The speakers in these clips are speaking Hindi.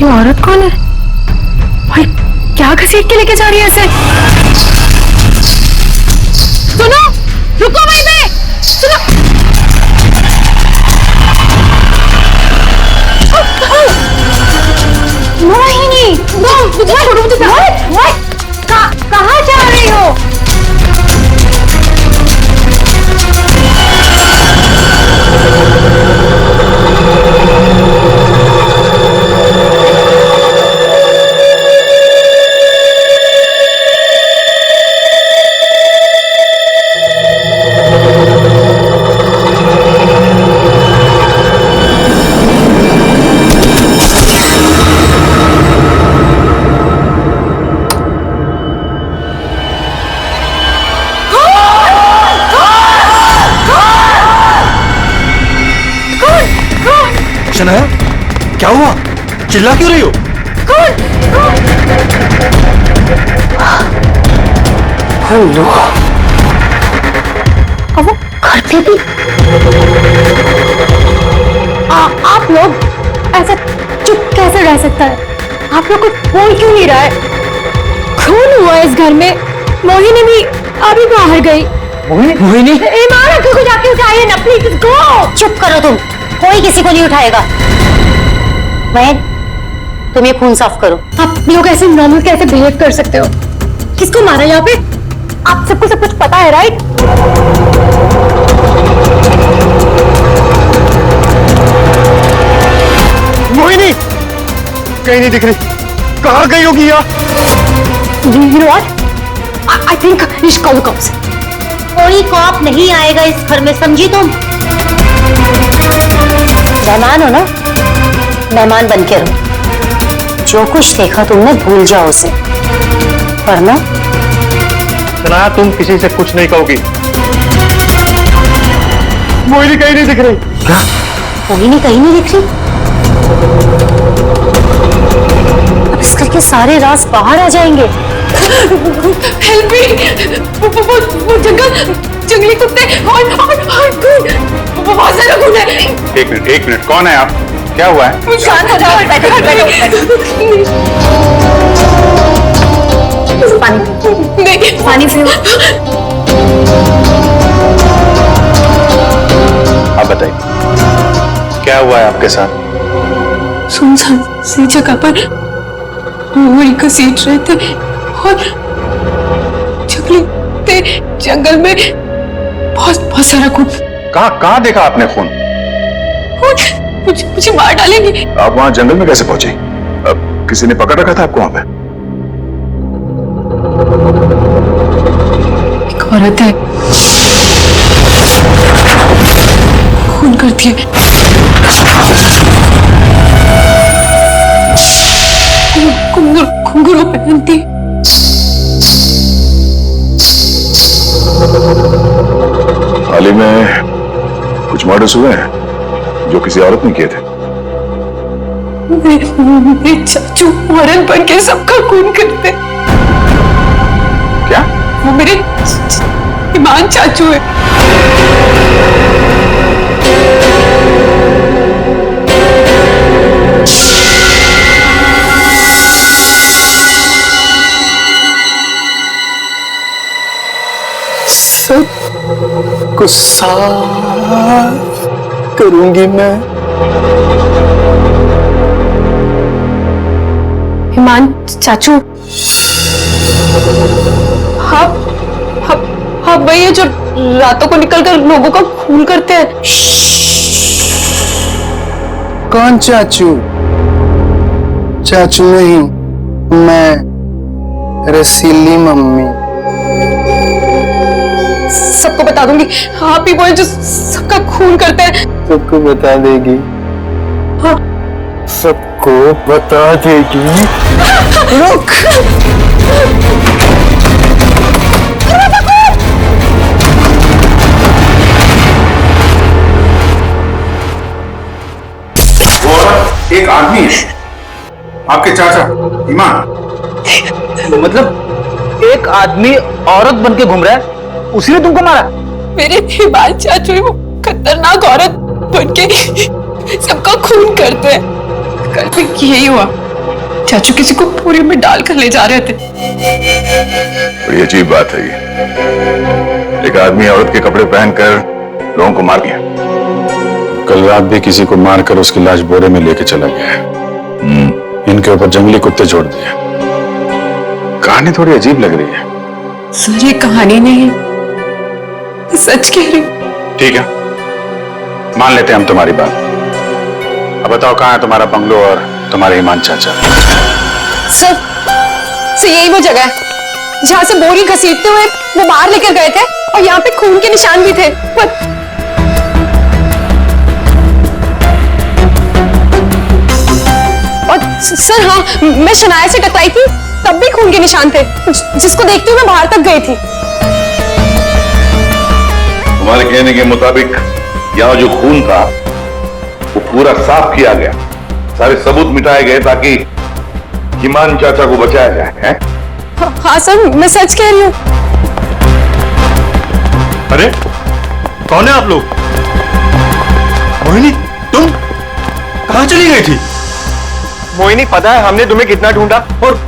ये औरत कौन है भाई? क्या घसीट के लेके जा रही है ऐसे? सुनो, रुको भाई, मैं सुनो। मोहिनी, मुझे छोड़ो, मुझे कहाँ जा रही हो? शनाया, क्या हुआ? चिल्ला क्यों रही हो? हेलो, अब वो घर पे भी? आप लोग ऐसा चुप कैसे रह सकता है? आप लोग कुछ बोल क्यों नहीं रहा है? खून हुआ इस घर में। मोहिनी भी अभी बाहर गई। मोहिनी? ईमान अंकल को जाके उठाइए ना प्लीज, गो। चुप करो तुम, कोई किसी को नहीं उठाएगा। मैं तुम ये खून साफ करो। आप लोग ऐसे नॉर्मल कैसे बिहेव कर सकते हो? किसको मारा यहाँ पे? आप सबको सब कुछ पता है, राइट? मोहिनी कहीं नहीं दिख रही। कहाँ गई होगी यार? You know what? I think you should call the cops. कोई कॉप नहीं आएगा इस घर में, समझी तुम? मेहमान हो ना, मेहमान बन के रहो। जो कुछ देखा तुमने भूल जाओ उसे, वरना शनाया, तुम किसी से कुछ नहीं कहोगी। मोहिनी कहीं नहीं दिख रही। क्या? मोहिनी कहीं नहीं दिख रही? अब इस घर के सारे राज बाहर आ जाएंगे। Help me! वो जंगली कुत्ते और बहुत सारा खून है। एक मिनट, कौन है आप? क्या हुआ है? शांत हो जाओ, बैठो। पानी नहीं, पानी पियो। आप बताइए, क्या हुआ है आपके साथ? सुनसान सी जगह पर मोरी घसीट रहे थे और जंगल में बहुत सारा खून। कहाँ देखा आपने खून? मुझे मार डालेंगे। आप वहां जंगल में कैसे पहुंचे? किसी ने पकड़ रखा था आपको वहां पे? एक औरत है, खून करती है। घुंघरू पहनती है। हाल ही में कुछ मर्डर्स हुए हैं जो किसी औरत ने किए थे। मेरे चाचू औरत बन के सबका खून करते। क्या? वो मेरे ईमान चाचू है। सब कुछ साफ करूंगी मैं। ईमान चाचू, हाँ वही है जो रातों को निकलकर लोगों का खून करते हैं। कौन चाचू? चाचू नहीं, मैं रसीली मम्मी। सबको बता दूंगी, आप ही वो है जो सबका खून करते हैं। सबको बता देगी? हाँ, सबको बता देगी। रुक! वो औरत एक आदमी है, आपके चाचा ईमान। मतलब एक आदमी औरत बन के घूम रहा है, उसी ने तुमको मारा? मेरे ईमान चाचू वो खतरनाक औरत बन के सबका खून करते हैं। कल भी यही हुआ। चाचू किसी को पूरी में डालकर ले जा रहे थे। बड़ी अजीब बात है ये। एक आदमी औरत के कपड़े पहनकर लोगों को मार दिया। कल रात भी किसी को मारकर उसकी लाश बोरे में लेके चला गया है। इनके ऊपर जंगली कुत्ते छोड़ दिए। कहानी थोड़ी अजीब लग रही है। सर ये कहानी नहीं है, सच कह रही हूं। ठीक है, मान लेते हैं हम तुम्हारी बात। अब बताओ कहाँ है तुम्हारा बंगलो और तुम्हारे ईमान चाचा? सर यही वो जगह है जहाँ से बोरी घसीटते हुए वो बाहर लेकर गए थे और यहाँ पे खून के निशान भी थे। और सर हाँ, मैं शनाया से टकराई थी, तब भी खून के निशान थे, जिसको देखते हुए मैं बाहर तक गई थी। तुम्हारे कहने के मुताबिक यहाँ जो खून था वो पूरा साफ किया गया, सारे सबूत मिटाए गए ताकि ईमान चाचा को बचाया जाए, है? हाँ सर, मैं सच कह रही हूँ। अरे कौन है आप लोग? मोहिनी, तुम कहां चली गई थी? मोहिनी, पता है हमने तुम्हें कितना ढूंढा और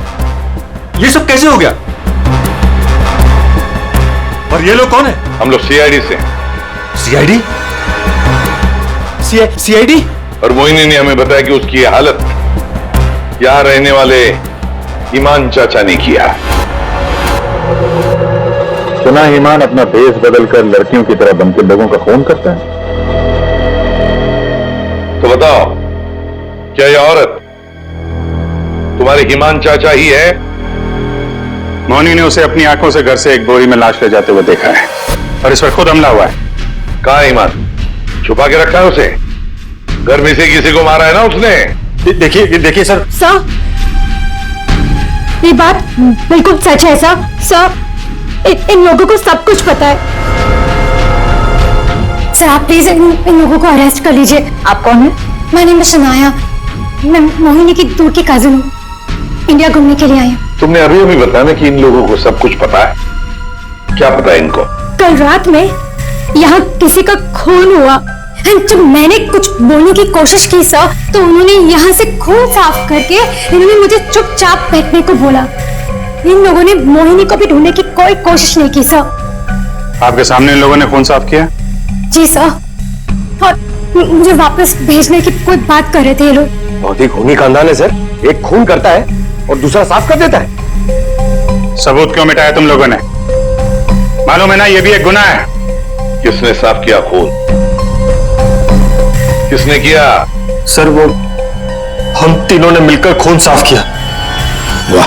ये सब कैसे हो गया? और ये लोग कौन है? हम लोग सीआईडी से। सीआईडी? सीआईडी? और मोहिनी ने हमें बताया कि उसकी ये हालत यहां रहने वाले ईमान चाचा ने किया। सुना ईमान अपना भेष बदलकर लड़कियों की तरह बनकर लोगों का खून करता है। तो बताओ, क्या यह औरत तुम्हारे ईमान चाचा ही है? मोहिनी ने उसे अपनी आंखों से घर से एक बोरी में लाश ले जाते हुए देखा है और इस पर खुद हमला हुआ है। कहां है ईमान? छुपा के रखा है उसे? घर में से किसी को मारा है ना उसने? देखिए सर। सर ये बात बिल्कुल सच है सर। सर इन लोगों को सब कुछ पता है। सर आप प्लीज इन लोगों को अरेस्ट कर लीजिए। आप कौन है? माय नेम इज शनाया, मैं मोहिनी की दूर की कजिन हूँ, इंडिया घूमने के लिए आई हूँ। तुमने अभी अभी बताया ना कि इन लोगों को सब कुछ पता है। क्या पता है इनको? कल रात में यहाँ किसी का खून हुआ। जब मैंने कुछ बोलने की कोशिश की सर, तो उन्होंने यहाँ से खून साफ करके इन्होंने मुझे चुपचाप बैठने को बोला। इन लोगों ने मोहिनी को भी ढूंढने की कोई कोशिश नहीं की सर। आपके सामने इन लोगों ने खून साफ किया? जी सर, और मुझे वापस भेजने की कोई बात कर रहे थे ये लोग। बहुत ही खूनी खानदान है सर। एक खून करता है और दूसरा साफ कर देता है। सबूत क्यों मिटाया तुम लोगों ने? मालूम है ना ये भी एक गुनाह है। किसने साफ किया खून? किसने किया? सर वो हम तीनों ने मिलकर खून साफ किया। वाह,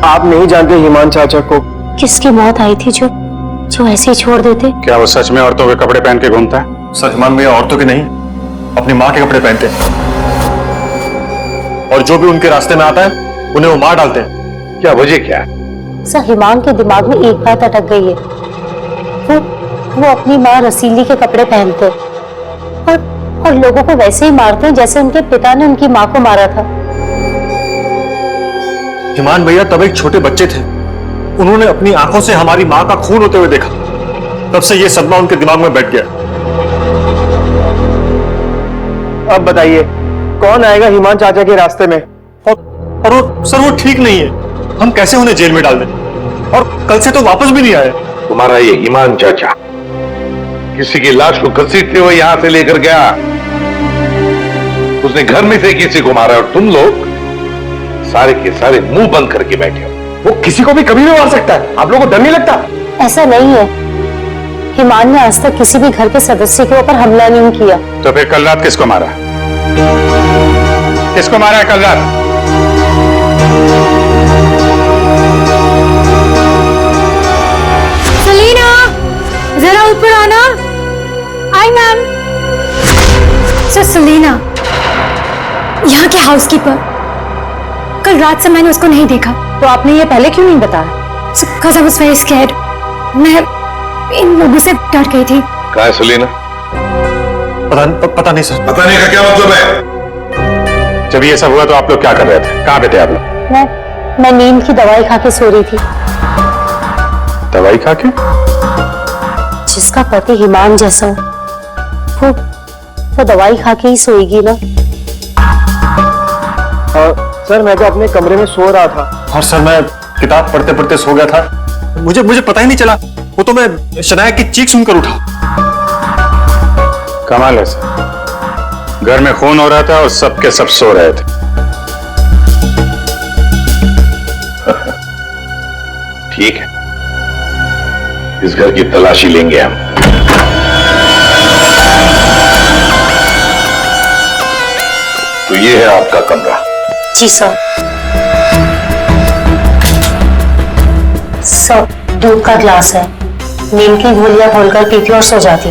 आप नहीं जानते ईमान चाचा को? किसकी मौत आई थी जो ऐसे ही छोड़ देते? क्या वो सच में औरतों के कपड़े पहन के घूमता है? सच मान भैया, औरतों के नहीं, अपनी माँ के कपड़े पहनते हैं और जो भी उनके रास्ते में आता है उन्हें वो मार डालते हैं। क्या वजह क्या है? सर हिमांग के दिमाग में एक बात अटक गई है। वो अपनी माँ रसीली के कपड़े पहनते और लोगों को वैसे ही मारते हैं जैसे उनके पिता ने उनकी माँ को मारा था। ईमान भैया तब एक छोटे बच्चे थे, उन्होंने अपनी आंखों से हमारी माँ का खून होते हुए देखा। तब से ये सदमा उनके दिमाग में बैठ गया। अब बताइए कौन आएगा ईमान चाचा के रास्ते में? और वो सर वो ठीक नहीं है, हम कैसे उन्हें जेल में डाल दें? और कल से तो वापस भी नहीं आए। तुम्हारा ये ईमान चाचा किसी की लाश को घसीटते हुए यहां से लेकर गया, उसने घर में से किसी को मारा और तुम लोग सारे के सारे मुंह बंद करके बैठे हो। वो किसी को भी कभी भी मार सकता है, आप लोगों को डर नहीं लगता? ऐसा नहीं है, हिमान ने आज तक किसी भी घर के सदस्य के ऊपर हमला नहीं किया। तो फिर कल रात किसको मारा? किसको मारा है कल रात? सलीना जरा ऊपर आना। आई मैम। सर सलीना यहाँ के हाउसकीपर, कल रात से मैंने उसको नहीं देखा। तो आपने ये पहले क्यों नहीं बताया? Because I was very scared. मैं इन लोगों से डर गई थी। कहाँ है सलीना? पता नहीं सर। पता नहीं का क्या मतलब है? जब ये सब हुआ तो आप लोग क्या कर रहे थे? कहाँ पे थे आप लोग? मैं नींद की दवाई खा के सो रही थी। दवाई खा के? जिसका पति हिमान जैसा हो वो दवाई खा के ही सोएगी ना। सर मैं तो अपने कमरे में सो रहा था और सर मैं किताब पढ़ते पढ़ते सो गया था। मुझे पता ही नहीं चला, वो तो मैं शनाया की चीख सुनकर उठा। कमाल है सर, घर में खून हो रहा था और सबके सब सो रहे थे। ठीक है, इस घर की तलाशी लेंगे हम। तो ये है आपका कमरा। जी सर। सर, दूध का ग्लास है, नीम की गोलियां घोलकर पीती और सो जाती।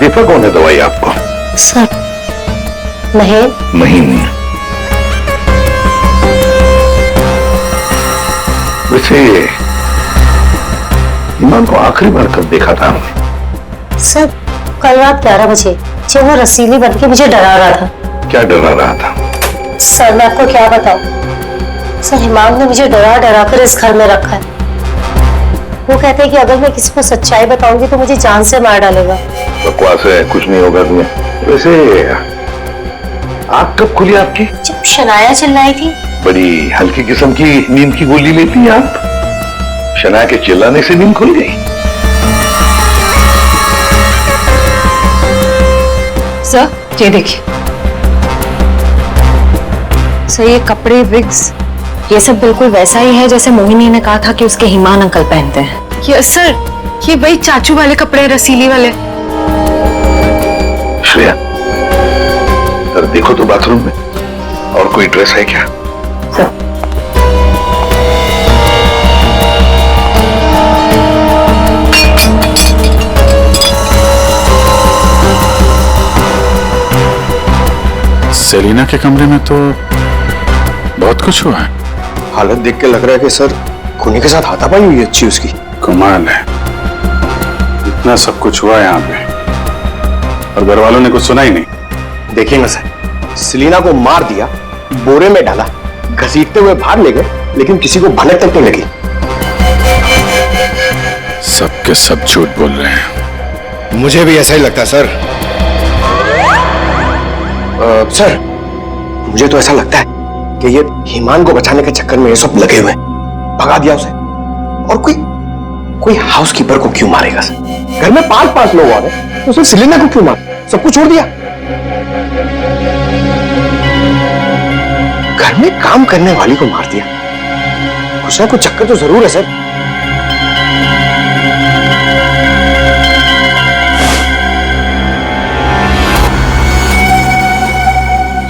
दीपक कौन है दवाई आपको? सर, महीन। वैसे ईमान को आखिरी बार कब देखा था हमने? सर, कल रात 11 बजे जब वो रसीली बन के मुझे डरा रहा था। क्या डरा रहा था? सर, मैं आपको क्या बताऊं? सर, हिमांग ने मुझे डरा डरा कर इस घर में रखा है। वो कहते हैं कि अगर मैं किसी को सच्चाई बताऊंगी तो मुझे जान से मार डालेगा। बकवास है, कुछ नहीं होगा तुम्हें। वैसे आँख कब खुली आपकी? जब शनाया चिल्लाई थी। बड़ी हल्की किस्म की नींद की गोली लेती हैं आप। शनाया के चिल्लाने से नींद खुल गई? सर, ये देखिए सर, ये कपड़े, विग्स, ये सब बिल्कुल वैसा ही है जैसे मोहिनी ने कहा था कि उसके हिमान अंकल पहनते हैं। यस सर, ये वही चाचू वाले कपड़े, रसीली वाले। श्रेया, सर देखो तो बाथरूम में और कोई ड्रेस है क्या? सर, सेलिना के कमरे में तो बहुत कुछ हुआ है। हालत देख के लग रहा है कि सर खूनी के साथ हाथापाई हुई है अच्छी उसकी। कमाल है, इतना सब कुछ हुआ यहाँ पे और घर वालों ने कुछ सुना ही नहीं। देखिए ना सर, सेलिना को मार दिया, बोरे में डाला, घसीटते हुए बाहर ले गए, लेकिन किसी को भनक तक नहीं लगी। सबके सब झूठ बोल रहे हैं। मुझे भी ऐसा ही लगता है सर। सर, मुझे तो ऐसा लगता है कि ये हिमान को बचाने के चक्कर में ये सब लगे हुए हैं। भगा दिया उसे, और कोई हाउसकीपर को क्यों मारेगा सर? घर में 5-5 लोग आ रहे, उसे सेलिना को क्यों मार? सब कुछ छोड़ दिया। घर में काम करने वाली को मार दिया। कुछ ना कुछ चक्कर तो जरूर है सर।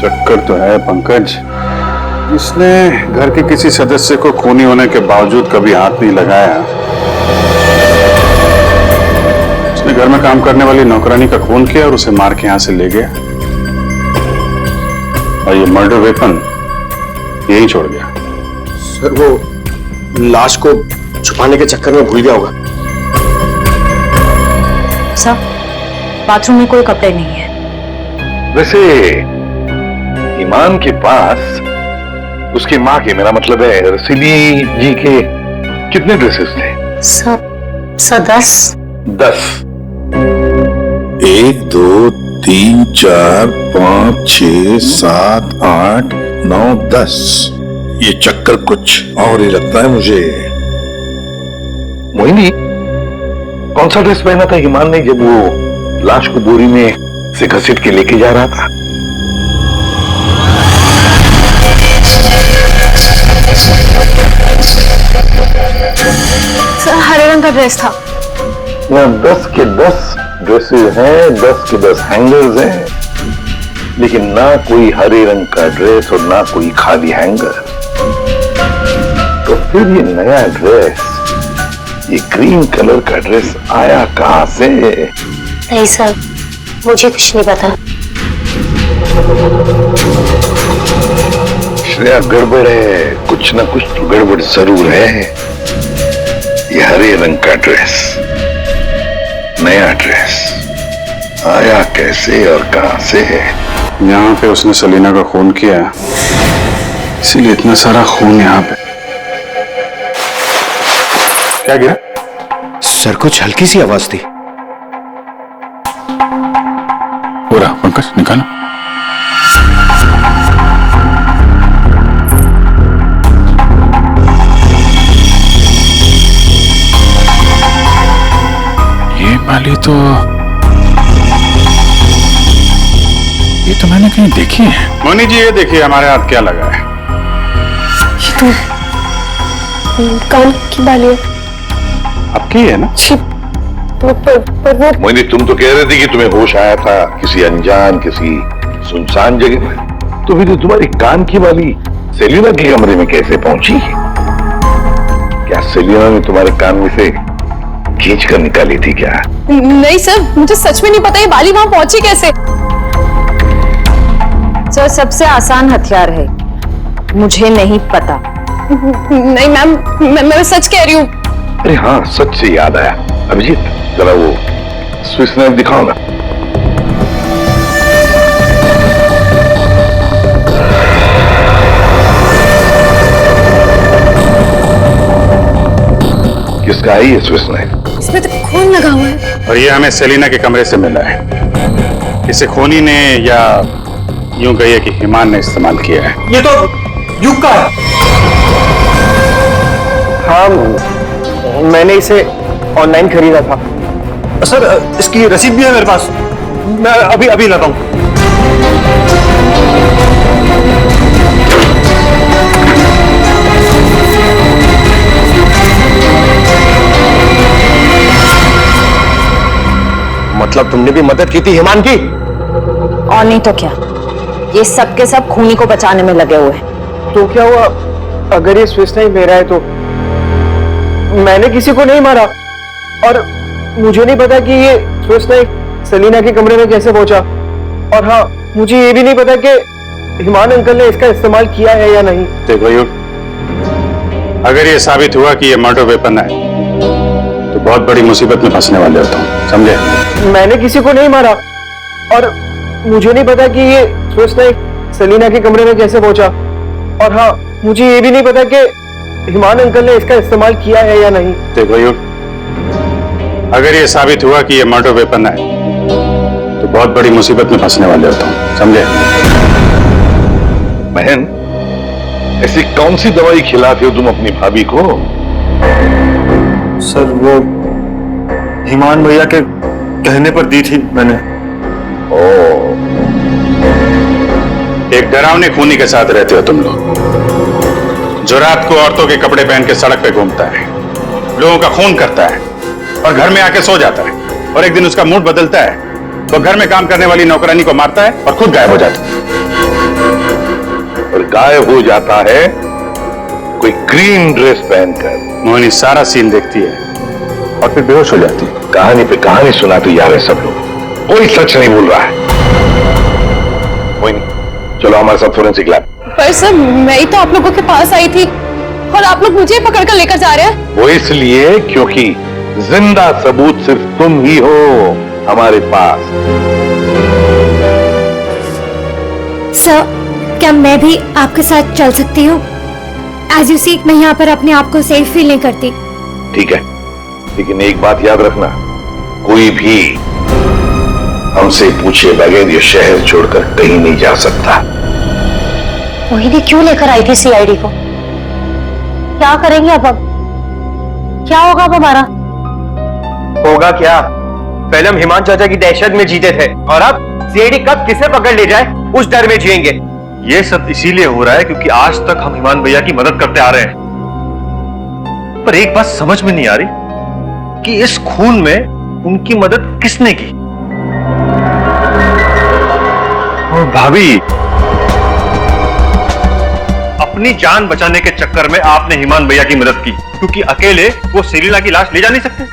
चक्कर तो है पंकज। इसने घर के किसी सदस्य को खूनी होने के बावजूद कभी हाथ नहीं लगाया। उसने घर में काम करने वाली नौकरानी का खून किया और उसे मार के यहां से ले गया, और ये मर्डर वेपन यही छोड़ गया। सर, वो लाश को छुपाने के चक्कर में भूल गया होगा। सर, बाथरूम में कोई कपड़े नहीं है। वैसे ईमान के पास उसकी माँ के, मेरा मतलब है रसीली जी के, कितने ड्रेसेस थे? सर 10। 10? 1 2 3 4 5 6 7 8 9 10। ये चक्कर कुछ और ही लगता है मुझे। मोहिनी, कौन सा ड्रेस पहना था ईमान ने जब वो लाश को बोरी में से घसीट के लेके जा रहा था? सर, हरे रंग का ड्रेस था। 10 के 10 ड्रेसेस हैं, 10 के 10 हैंगर्स हैं, लेकिन ना कोई हरे रंग का ड्रेस और ना कोई खाली हैंगर। तो फिर ये नया ड्रेस, ये ग्रीन कलर का ड्रेस आया कहां से? नहीं सर, मुझे कुछ नहीं पता। श्रेया, गड़बड़ है, कुछ ना कुछ तो गड़बड़ जरूर है। ये हरे रंग का ड्रेस, नया ड्रेस आया कैसे और कहां से? यहाँ पे उसने सेलिना का खून किया, इसीलिए इतना सारा खून यहाँ पे। क्या गिरा? सर, कुछ हल्की सी आवाज थी। पूरा पंकज निकालो। वाली तो ये तो मैंने कहीं देखी है। मोनी जी, ये देखिए हमारे हाथ क्या लगा है। कान की बाली है। आपकी है ना? पर वो मोहिनी, तुम तो कह रहे थे कि तुम्हें होश आया था किसी अनजान, किसी सुनसान जगह में, तो फिर तुम्हारी कान की बाली सेलिना के कमरे में कैसे पहुंची? क्या सेलिना ने तुम्हारे कान में से खींच कर निकाली थी क्या? नहीं सर, मुझे सच में नहीं पता ये बाली वहां पहुंची कैसे। सर, सबसे आसान हथियार है, मुझे नहीं पता। नहीं मैम, मैं सच कह रही हूँ। अरे हाँ, सच से याद आया, अभिजीत जरा वो स्विस नाइफ दिखाओ ना। किसका है ये स्विस नाइफ? इसमें तो खून लगा हुआ है। और ये हमें सेलिना के कमरे से मिला है। इसे खूनी ने या यूं कहिए कि हिमान ने इस्तेमाल किया है। ये तो युग का है। हाँ, मैंने इसे ऑनलाइन खरीदा था। सर, इसकी रसीद भी है मेरे पास। मैं अभी लाता हूं। मतलब तुमने भी मदद की थी हिमान की? और नहीं तो क्या, ये सब के सब खूनी को बचाने में लगे हुए हैं। तो क्या हुआ अगर ये स्विस नाइफ मेरा है? तो मैंने किसी को नहीं मारा और मुझे नहीं पता कि ये स्विस नाइफ सेलिना के कमरे में कैसे पहुंचा। और हाँ, मुझे ये भी नहीं पता कि हिमान अंकल ने इसका इस्तेमाल किया है या नहीं। देखो युग, अगर ये साबित हुआ कि ये मर्डर वेपन है तो बहुत बड़ी मुसीबत में फंसने वाले हो तुम, समझे? मैंने किसी को नहीं मारा और मुझे नहीं पता कि ये स्विस नाइफ सेलिना के कमरे में कैसे पहुंचा। और हाँ, मुझे ये भी नहीं पता कि हिमान अंकल ने इसका इस्तेमाल किया है या नहीं। देखो युग, अगर ये साबित हुआ कि ये मर्डर वेपन है तो बहुत बड़ी मुसीबत में फंसने वाले हो तुम, समझे? बहन, ऐसी कौन सी दवाई खिलाते हो तुम अपनी भाभी को? सर, वो हिमान भैया के कहने पर दी थी मैंने। ओ, एक डरावने खूनी के साथ रहते हो तुम लोग, जो रात को औरतों के कपड़े पहन के सड़क पे घूमता है, लोगों का खून करता है और घर में आके सो जाता है। और एक दिन उसका मूड बदलता है तो घर में काम करने वाली नौकरानी को मारता है और खुद गायब हो जाता है। और गायब हो जाता है कोई ग्रीन ड्रेस पहनकर। मोहिनी सारा सीन देखती है और फिर बेहोश हो जाती है। कहानी पे कहानी सुनाते जा रहे हैं सब लोग, कोई सच नहीं बोल रहा है। मोहिनी, चलो हमारे साथ फोरेंसिक लैब। पर सर, मैं ही तो आप लोगों के पास आई थी और आप लोग मुझे पकड़ कर लेकर जा रहे हैं। वो इसलिए क्योंकि जिंदा सबूत सिर्फ तुम ही हो हमारे पास। सर, क्या मैं भी आपके साथ चल सकती हूँ? एज यू सी, मैं यहाँ पर अपने आप को सेफ फील नहीं करती। ठीक है, लेकिन एक बात याद रखना, कोई भी हमसे पूछे बगैर ये शहर छोड़कर कहीं नहीं जा सकता। मोहिनी क्यों लेकर आई थी सीआईडी को? क्या करेंगे अब क्या होगा अब हमारा? होगा क्या? पहले हम हिमान चाचा की दहशत में जीते थे और अब सीआईडी कब किसे पकड़ ले जाए उस डर में जिएंगे। ये सब इसीलिए हो रहा है क्योंकि आज तक हम हिमान भैया की मदद करते आ रहे हैं। पर एक बात समझ में नहीं आ रही कि इस खून में उनकी मदद किसने की। और भाभी, अपनी जान बचाने के चक्कर में आपने हिमान भैया की मदद की क्योंकि अकेले वो सेलिना की लाश ले जा नहीं सकते,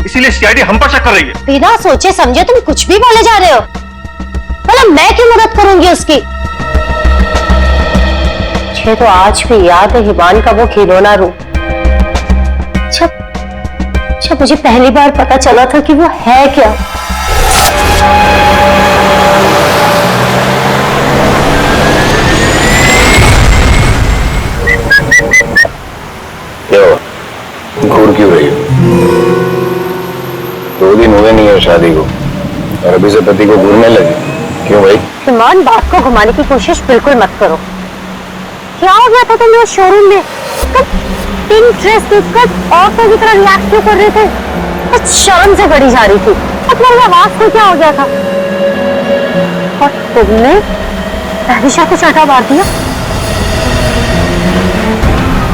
इसीलिए सीआईडी हम पर शक कर रही है। बिना सोचे समझे तुम कुछ भी बोले जा रहे हो। मतलब मैं क्यों मदद करूंगी उसकी? मुझे तो आज भी याद है हिमान का वो खिलौना रूप। जब मुझे पहली बार पता चला था कि वो है क्या। क्यों घूर क्यों रही हो? 2 दिन हुए नहीं है शादी को और अभी से पति को घूरने लगे, क्यों भाई? हिमान, बात को घुमाने की कोशिश बिल्कुल मत करो। क्या हो गया था तुम शोरूम में? पिंक ड्रेस देखकर औरतों की तरह रिएक्ट क्यों कर रहे थे? बस शर्म से गड़ी जा रही थी। अब मेरी आवाज को क्या हो गया था? और तुमने तहरीशा को चाटा मार दिया।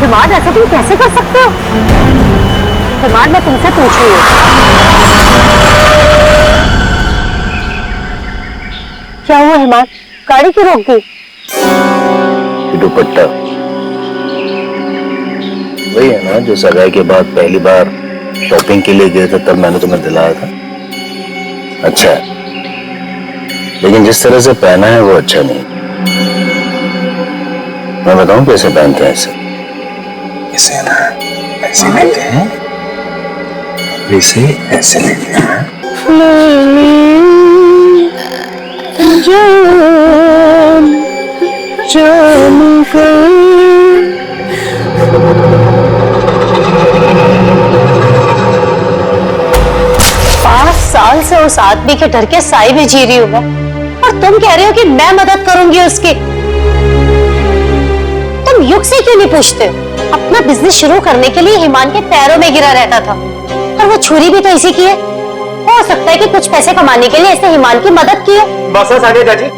हिमाद, ऐसा तुम कैसे कर सकते हो? हिमाद, मैं तुमसे पूछ रही हूँ, क्या हुआ हिमाद? गाड़ी क्यों रोक दी? दुपट्टा वही है ना जो सगाई के बाद पहली बार शॉपिंग के लिए गए थे, तब मैंने तुम्हें दिलाया था। अच्छा है, लेकिन जिस तरह से पहना है वो अच्छा नहीं। मैं बताऊं कैसे पहनते हैं इसे? इसे ना ऐसे लेते हैं, इसे ऐसे लेते हैं। साल से उस आदमी के डर के साए में जी रही हूँ मैं, और तुम कह रहे हो कि मैं मदद करूंगी उसकी। तुम युग से क्यों नहीं पूछते? अपना बिजनेस शुरू करने के लिए हिमान के पैरों में गिरा रहता था, और वो छुरी भी तो इसी की है। हो सकता है कि कुछ पैसे कमाने के लिए इसने हिमान की मदद की है। बस सानिया चाची,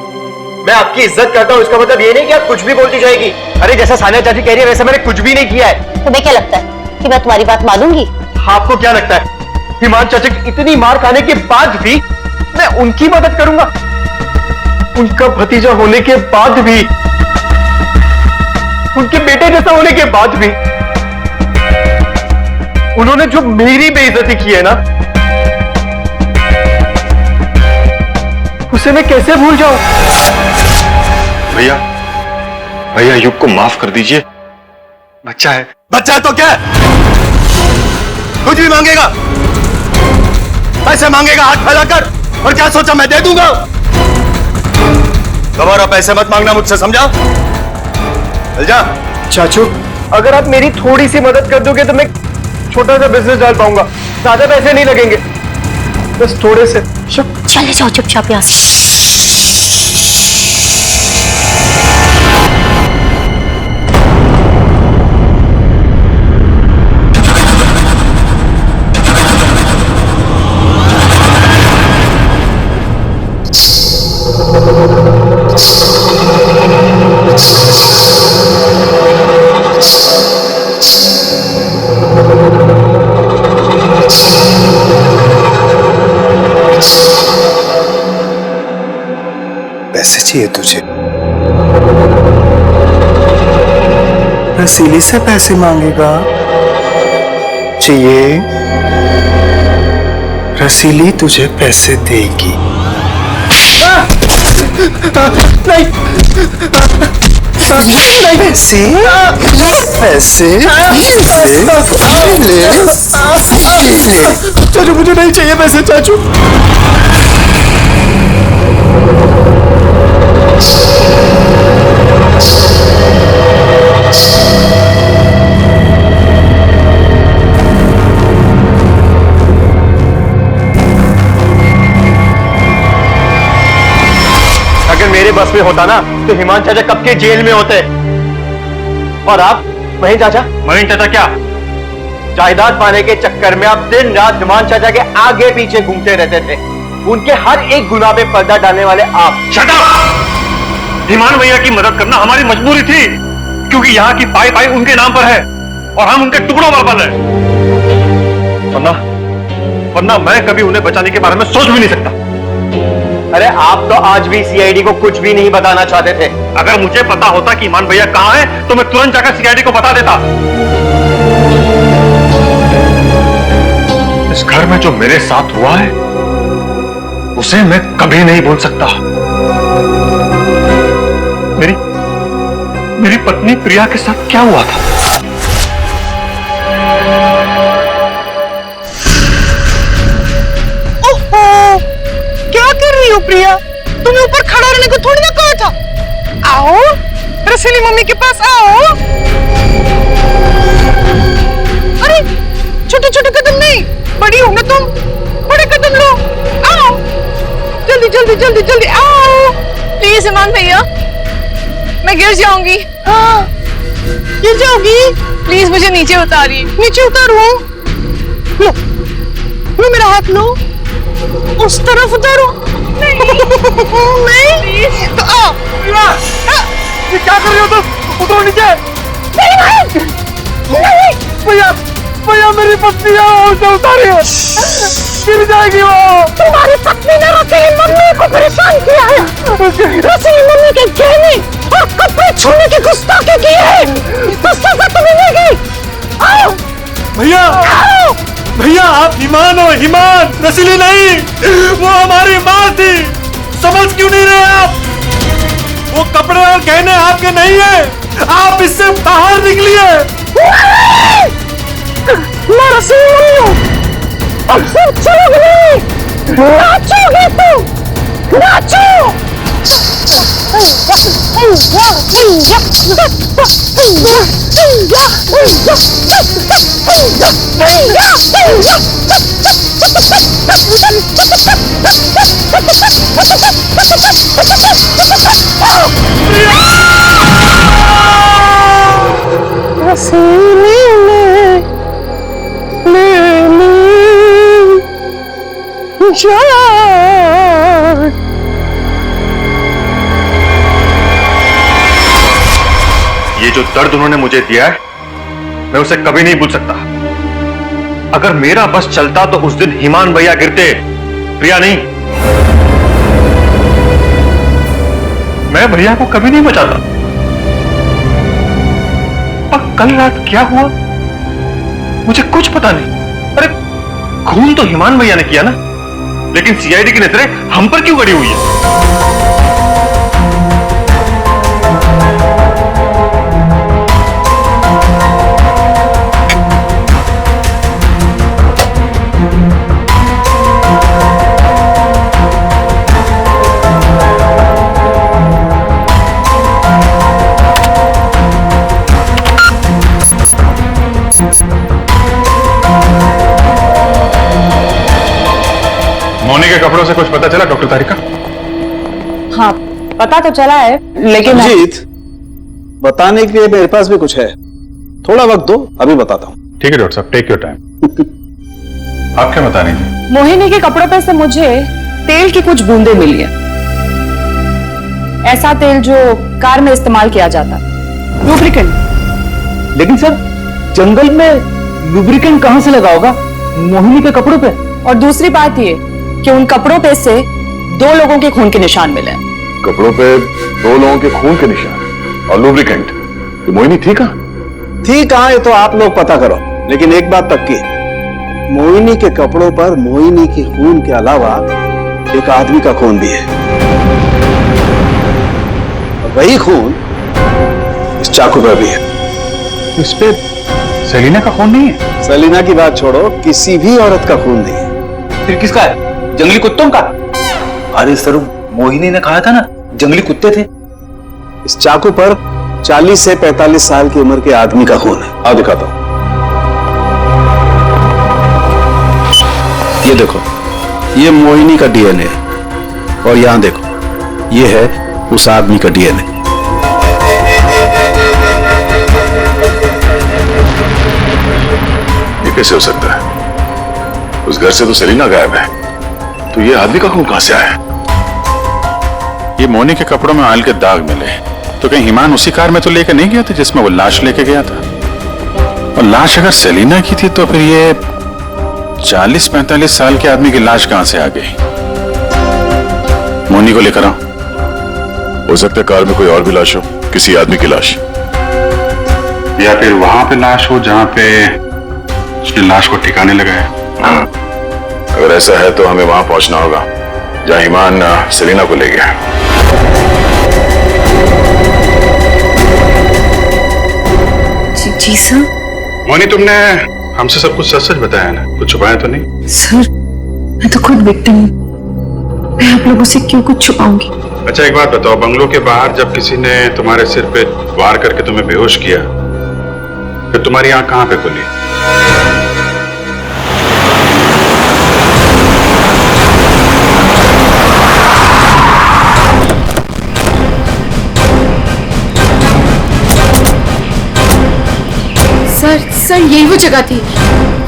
मैं आपकी इज्जत करता हूँ, इसका मतलब ये नहीं कि आप कुछ भी बोलती जाएगी। अरे जैसा सानिया चाची कह रही है वैसा मैंने कुछ भी नहीं किया है। तुम्हें क्या लगता है कि मैं तुम्हारी बात मानूंगी? आपको क्या लगता है हिमान चाचा की इतनी मार खाने के बाद भी मैं उनकी मदद करूंगा? उनका भतीजा होने के बाद भी, उनके बेटे जैसा होने के बाद भी उन्होंने जो मेरी बेइज्जती की है ना, उसे मैं कैसे भूल जाऊं? भैया भैया युग को माफ कर दीजिए, बच्चा है। बच्चा है तो क्या है? कुछ भी मांगेगा, पैसे मांगेगा हाथ फैलाकर, और क्या सोचा मैं दे दूंगा? दोबारा पैसे मत मांगना मुझसे, समझा? चल जा। चाचू, अगर आप मेरी थोड़ी सी मदद कर दोगे तो मैं छोटा सा बिजनेस डाल पाऊंगा। ज्यादा पैसे नहीं लगेंगे, बस थोड़े से। चले जाओ चुपचाप यहाँ से। पैसे चाहिए तुझे? रसीली से पैसे मांगेगा? चाहिए? रसीली तुझे पैसे देगी। नहीं, पैसे पैसे चाचू, मुझे नहीं चाहिए पैसे चाचू। अगर मेरे बस में होता ना तो हिमान चाचा कब के जेल में होते। और आप महीन चाचा? महीन चाचा क्या? जायदाद पाने के चक्कर में आप दिन रात हिमान चाचा के आगे पीछे घूमते रहते थे। उनके हर एक गुनाह पे पर्दा डालने वाले आप। Shut up! हिमान भैया की मदद करना हमारी मजबूरी थी, क्योंकि यहाँ की पाई पाई उनके नाम पर है और हम उनके टुकड़ों पर बल है। वरना मैं कभी उन्हें बचाने के बारे में सोच भी नहीं सकता। अरे आप तो आज भी सीआईडी को कुछ भी नहीं बताना चाहते थे। अगर मुझे पता होता कि ईमान भैया कहाँ है तो मैं तुरंत जाकर सीआईडी को बता देता। इस घर में जो मेरे साथ हुआ है उसे मैं कभी नहीं भूल सकता। मेरी पत्नी प्रिया के साथ क्या हुआ था? क्या कर रही हो प्रिया? तुम्हें ऊपर खड़ा रहने को थोड़ी ना कहा था। आओ रसीली मम्मी के पास आओ। अरे छोटे छोटे कदम नहीं, बड़ी हो ना तुम, बड़े कदम लो। आओ जल्दी जल्दी जल्दी जल्दी आओ। प्लीज ईमान भैया, मैं गिर जाऊंगी। हाँ गिर जाओगी? प्लीज मुझे नीचे उतारिए। नीचे उतारूं? लो वो मेरा हाथ लो, उस तरफ उतारो। नहीं तो आओ। ये क्या कर रहे हो तुम? उतरो नीचे। भैया भैया मेरी पत्नी उसे उतारिए, गिर जाएगी वो। तुम्हारी पत्नी ने रसीली मम्मी को परेशान किया है। रसीली मम्मी के गहने और कपड़े छूने की गुस्ताखी की है, तो सजा तुम्हें मिलेगी। आओ भैया भैया आप ईमान हो, ईमान, रसीली नहीं, वो हमारी माँ थी। समझ क्यों नहीं रहे आप? वो कपड़े और गहने आपके नहीं है, आप इससे बाहर निकलिए। मैं रसीली मम्मी हूँ। अब सिर्फ चलोगे नहीं, नाचोगे तुम, नाचो। रसीली ने ले ली जान। ये जो दर्द उन्होंने मुझे दिया है, मैं उसे कभी नहीं भूल सकता। अगर मेरा बस चलता तो उस दिन ईमान भैया गिरते, प्रिया नहीं। मैं भैया को कभी नहीं बचाता। और कल रात क्या हुआ मुझे कुछ पता नहीं। अरे खून तो ईमान भैया ने किया ना, लेकिन सीआईडी की नजरें हम पर क्यों गड़ी हुई है? मोनी के कपड़ों से कुछ पता चला डॉक्टर तारिका? हाँ पता तो चला है, लेकिन जीत बताने के लिए मेरे पास भी कुछ है, थोड़ा वक्त दो, अभी बताता हूँ। ठीक है डॉक्टर साहब, टेक योर टाइम। आप क्या बता रही थी? मोहिनी के कपड़ों पे से मुझे तेल की कुछ बूंदें मिली है। ऐसा तेल जो कार में इस्तेमाल किया जाता, लुब्रिकेंट। लेकिन सर जंगल में लुब्रिकेंट कहां से लगा होगा मोहिनी के कपड़ों पे? और दूसरी बात ये कि उन कपड़ों पे से 2 लोगों के खून के निशान मिले हैं। कपड़ों पे 2 लोगों के खून के निशान और लुब्रिकेंट। ये मोहिनी थी कहां? थी कहां ये तो आप लोग पता करो, लेकिन एक बात पक्की, मोहिनी के कपड़ों पर मोहिनी के खून के अलावा एक आदमी का खून भी है। और वही खून इस चाकू पर भी है। इस पे सेलिना का खून नहीं है? सेलिना की बात छोड़ो, किसी भी औरत का खून नहीं है। फिर किसका है? जंगली कुत्तों का? अरे सर मोहिनी ने कहा था ना जंगली कुत्ते थे। इस चाकू पर 40 से 45 साल की उम्र के आदमी का खून है। आओ दिखाता हूं। ये देखो, ये मोहिनी का डीएनए है, और यहां देखो, ये है उस आदमी का डीएनए। ये कैसे हो सकता है? उस घर से तो सेलिना गायब है, तो ये आदमी का खून कहां से आया? ये मोनी के कपड़ों में ऑयल के दाग मिले, तो कहीं ईमान उसी कार में तो लेकर नहीं गया था जिसमें वो लाश लेके गया था? और लाश अगर सेलिना की थी तो फिर ये 40-45 साल के आदमी की लाश कहां से आ गई? मोनी को लेकर आओ। हो सकता है कार में कोई और भी लाश हो, किसी आदमी की लाश, या फिर वहां पे लाश हो जहां पे उसकी लाश को ठिकाने लगा है। अगर ऐसा है तो हमें वहां पहुंचना होगा जहां ईमान सेलिना को ले गया। जी सर। मोनी, तुमने हमसे सब कुछ सच सच बताया ना, कुछ छुपाया तो नहीं? सर मैं तो खुद विक्टिम हूँ, मैं आप लोगों से क्यों कुछ छुपाऊंगी? अच्छा एक बात बताओ, बंगलों के बाहर जब किसी ने तुम्हारे सिर पे वार करके तुम्हें बेहोश किया, फिर तुम्हारी आंख कहां पे खुली? सर यही वो जगह थी,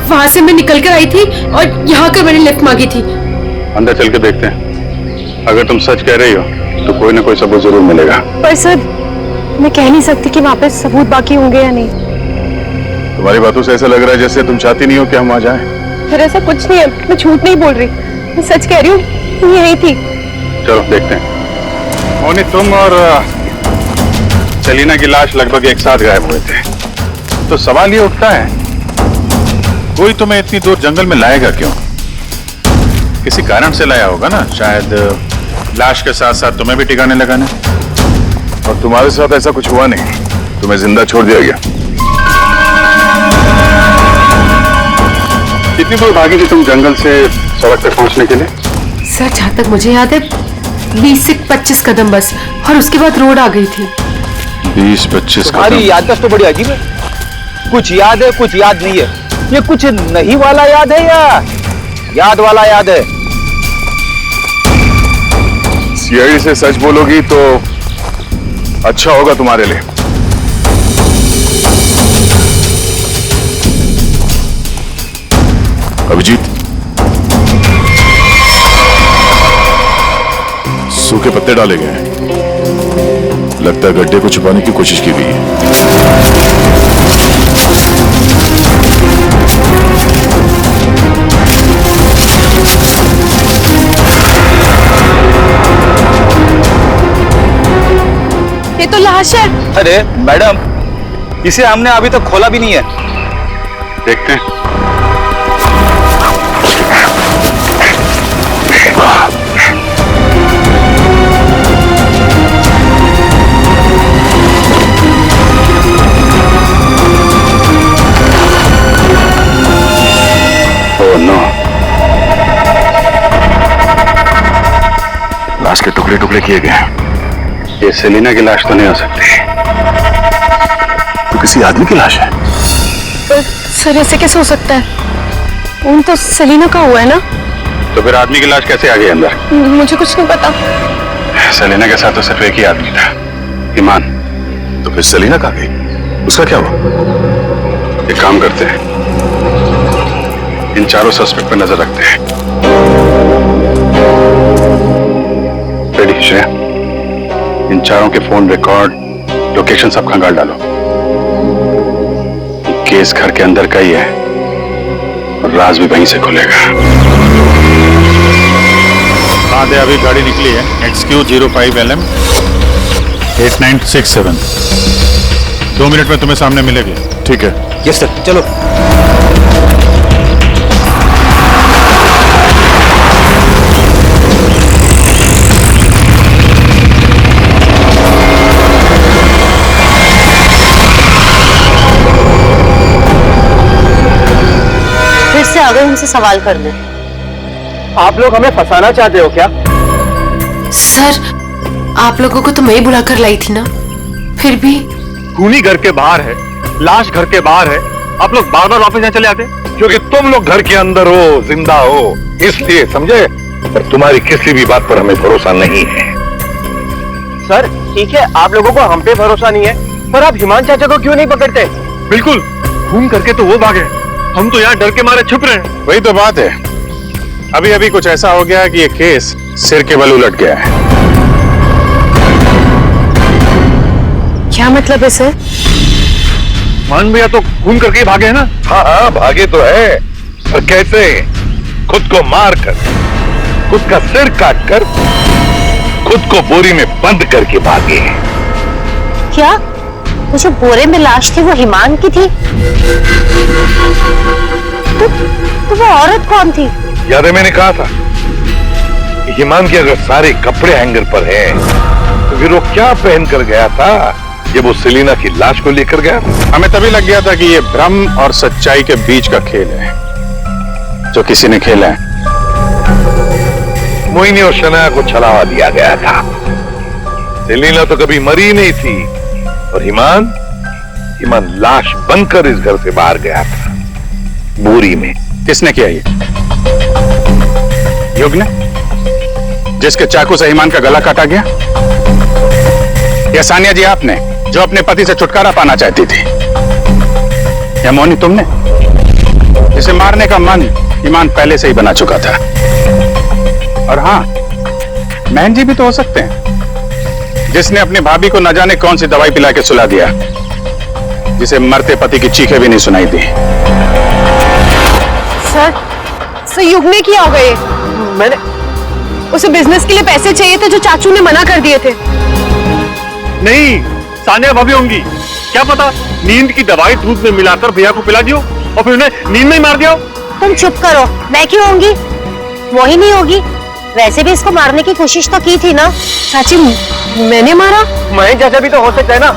वहां से मैं निकल कर आई थी और यहाँ कर मैंने लिफ्ट मांगी थी। अंदर चल के देखते हैं, अगर तुम सच कह रही हो तो कोई ना कोई सबूत जरूर मिलेगा। पर सर मैं कह नहीं सकती कि वहाँ पे सबूत बाकी होंगे या नहीं। तुम्हारी बातों से ऐसा लग रहा है जैसे तुम चाहती नहीं हो कि हम आ जाएं। फिर ऐसा कुछ नहीं है, मैं झूठ नहीं बोल रही, मैं सच कह रही हूँ, यही थी। चलो देखते हैं। मोनी, तुम और सेलिना की लाश लगभग एक साथ गायब हुए थे, तो सवाल ये उठता है कोई तुम्हें इतनी दूर जंगल में लाएगा क्यों? किसी कारण से लाया होगा ना, शायद लाश के साथ साथ तुम्हें भी ठिकाने लगाने। और तुम्हारे साथ ऐसा कुछ हुआ नहीं, तुम्हें जिंदा छोड़ दिया गया। कितनी दूर भागी थी तुम जंगल से सड़क तक पहुंचने के लिए? सर जहाँ तक मुझे याद है 20 से 25 कदम बस, और उसके बाद रोड आ गई थी। 20-25 तुम्हारी याददाश्त तो बड़ी अजीब है, कुछ याद है कुछ याद नहीं है। ये कुछ नहीं वाला याद है या याद वाला याद है? सीआईडी से सच बोलोगी तो अच्छा होगा तुम्हारे लिए। अभिजीत, सूखे पत्ते डाले गए हैं, लगता है गड्ढे को छुपाने की कोशिश की गई है। ये तो लाश है। अरे मैडम, इसे हमने अभी तक खोला भी नहीं है। देखते हैं। लाश के टुकड़े टुकड़े किए गए हैं। ये सेलिना की लाश तो नहीं हो सकती, तो किसी आदमी की लाश है। पर सर ऐसे कैसे हो सकता है? उन तो सेलिना का हुआ है ना। तो फिर आदमी की लाश कैसे आ गई अंदर? मुझे कुछ नहीं पता। सेलिना के साथ तो सिर्फ एक ही आदमी था, ईमान। तो फिर सेलिना कहाँ गई? उसका क्या हुआ? एक काम करते हैं, इन चारों सस्पेक्ट पर नजर रखते हैं। रेडी श्रेया, इन चारों के फोन रिकॉर्ड, लोकेशन सब खंगाल डालो। केस घर के अंदर का ही है और राज भी वहीं से खुलेगा। हाँ दे, अभी गाड़ी निकली है, XQ05LM 8967। 2 मिनट में तुम्हें सामने मिलेगी। ठीक है। यस सर, चलो। फिर से आ गए हमसे सवाल करने। आप लोग हमें फंसाना चाहते हो क्या? सर आप लोगों को तो मैं ही बुलाकर लाई थी ना, फिर भी। खूनी घर के बाहर है, लाश घर के बाहर है, आप लोग बार बार वापस यहाँ चले आते? क्योंकि तुम लोग घर के अंदर हो, जिंदा हो, इसलिए, समझे? पर तुम्हारी किसी भी बात पर हमें भरोसा नहीं है। सर ठीक है, आप लोगों को हम पे भरोसा नहीं है, पर आप हिमान चाचा को क्यों नहीं पकड़ते? बिल्कुल, खून करके तो वो भागे, हम तो यहाँ डर के मारे छुप रहे हैं। वही तो बात है, अभी अभी कुछ ऐसा हो गया कि ये केस सिर के बल उलट गया है। क्या मतलब है सर? मान भैया तो खून करके ही भागे है ना? हाँ हाँ, भागे तो है, पर कैसे? खुद को मार कर, खुद का सिर काट कर, खुद को बोरी में बंद करके भागे। क्या वो जो बोरे में लाश थी वो हिमान की थी? तो वो औरत कौन थी? याद है मैंने कहा था कि हिमान के अगर सारे कपड़े हैंगर पर हैं, तो फिर वो क्या पहन कर गया था जब वो सेलिना की लाश को लेकर गया? हमें तभी लग गया था कि ये भ्रम और सच्चाई के बीच का खेल है जो किसी ने खेला है। मोहिनी और शनाया को छलावा दिया गया था। सेलिना तो कभी मरी नहीं थी, और हिमान लाश बनकर इस घर से बाहर गया था, बोरी में। किसने किया ये? युग ने, जिसके चाकू से हिमान का गला काटा गया? या सानिया जी आपने, जो अपने पति से छुटकारा पाना चाहती थी? या मोहिनी तुमने? इसे मारने का मन ईमान पहले से ही बना चुका था। और हाँ, महन जी भी तो हो सकते हैं, जिसने अपनी भाभी को न जाने कौन सी दवाई पिला के सुला दिया, जिसे मरते पति की चीखें भी नहीं सुनाई दी। सर युग ने किया होगा ये। मैंने उसे बिजनेस के लिए पैसे चाहिए थे जो चाचू ने मना कर दिए थे। नहीं, सानिया भाभी होंगी। क्या पता नींद की दवाई दूध में मिलाकर भैया को पिला दियो और फिर उन्हें नींद में ही मार दिया। तुम चुप करो, मैं क्यों होंगी? वो ही नहीं होगी। वैसे भी इसको मारने की कोशिश तो की थी ना। चाची, मैंने मारा? महेश चाचा भी तो हो सकता है ना।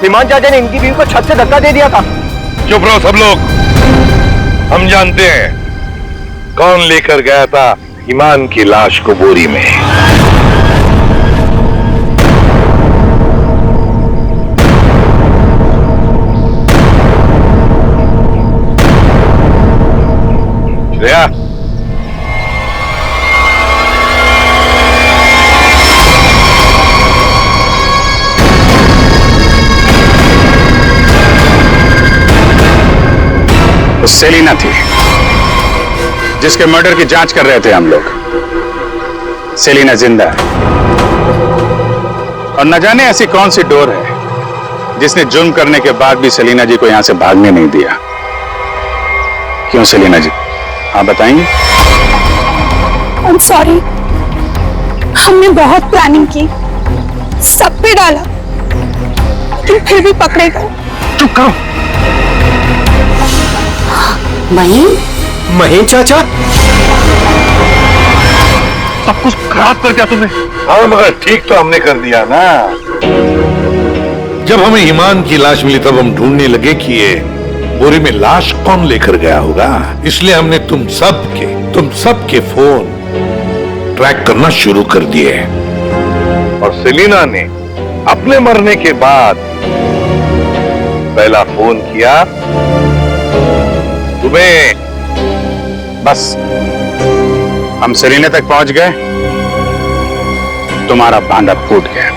हिमान चाचा ने इनकी बीवी को छत से धक्का दे दिया था। चुप रहो सब लोग। हम जानते हैं कौन लेकर गया था ईमान की लाश को बोरी में। श्रेया, वो सेलिना थी जिसके मर्डर की जांच कर रहे थे हम लोग। सेलिना जिंदा है और न जाने ऐसी कौन सी डोर है जिसने जुर्म करने के बाद भी सेलिना जी को यहां से भागने नहीं दिया। क्यों सेलिना जी, आप बताएंगे? I'm sorry, हमने बहुत प्लानिंग की, सब पे डाला, लेकिन फिर भी पकड़े गए। चुप करो। महेश चाचा, सब कुछ खराब कर दिया तुमने। हाँ मगर ठीक तो हमने कर दिया ना। जब हमें ईमान की लाश मिली तब हम ढूंढने लगे कि ये बोरी में लाश कौन लेकर गया होगा। इसलिए हमने तुम सबके फोन ट्रैक करना शुरू कर दिए। और सेलिना ने अपने मरने के बाद पहला फोन किया तुम्हें। बस हम सेलिना तक पहुंच गए, तुम्हारा भांडा फूट गया।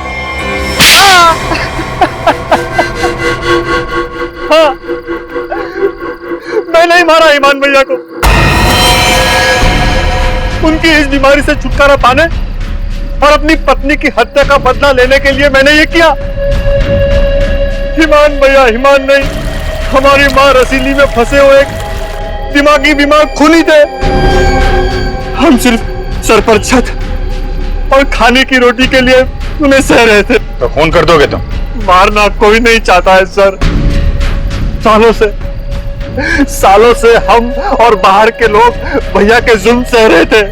हाँ, मैं नहीं मारा ईमान भैया को। उनकी इस बीमारी से छुटकारा पाने और अपनी पत्नी की हत्या का बदला लेने के लिए मैंने ये किया। ईमान भैया ईमान नहीं, हमारी माँ रसीली में फंसे हुए एक दिमागी बीमार खूनी थे। हम सिर्फ सर पर छत और खाने की रोटी के लिए उन्हें सह रहे थे। तो खून कर दोगे तुम? मारना कोई नहीं चाहता है सर। सालों से हम और बाहर के लोग भैया के जुल्म सह रहे थे।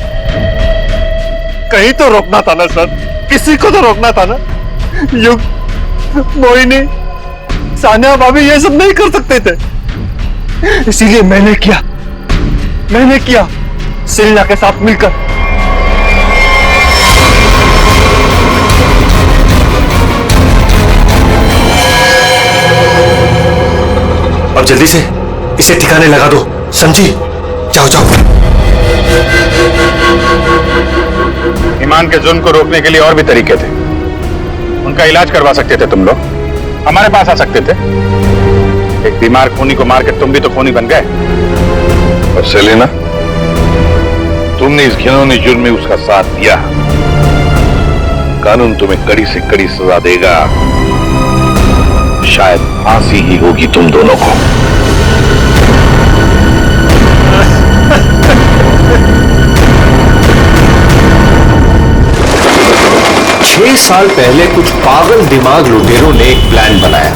कहीं तो रोकना था ना सर, किसी को तो रोकना था ना। युग, मोहिनी, सानिया भाभी ये सब नहीं कर सकते थे, इसीलिए मैंने किया सेलिना के साथ मिलकर। अब जल्दी से इसे ठिकाने लगा दो, समझी? जाओ जाओ। ईमान के जुर्म को रोकने के लिए और भी तरीके थे। उनका इलाज करवा सकते थे तुम लोग, हमारे पास आ सकते थे। एक बीमार खूनी को मार के तुम भी तो खूनी बन गए। और सेलिना, तुमने इस घिनौने जुर्म में उसका साथ दिया। कानून तुम्हें कड़ी से कड़ी सजा देगा, शायद फांसी ही होगी तुम दोनों को। 6 साल पहले कुछ पागल दिमाग लुटेरों ने एक प्लान बनाया।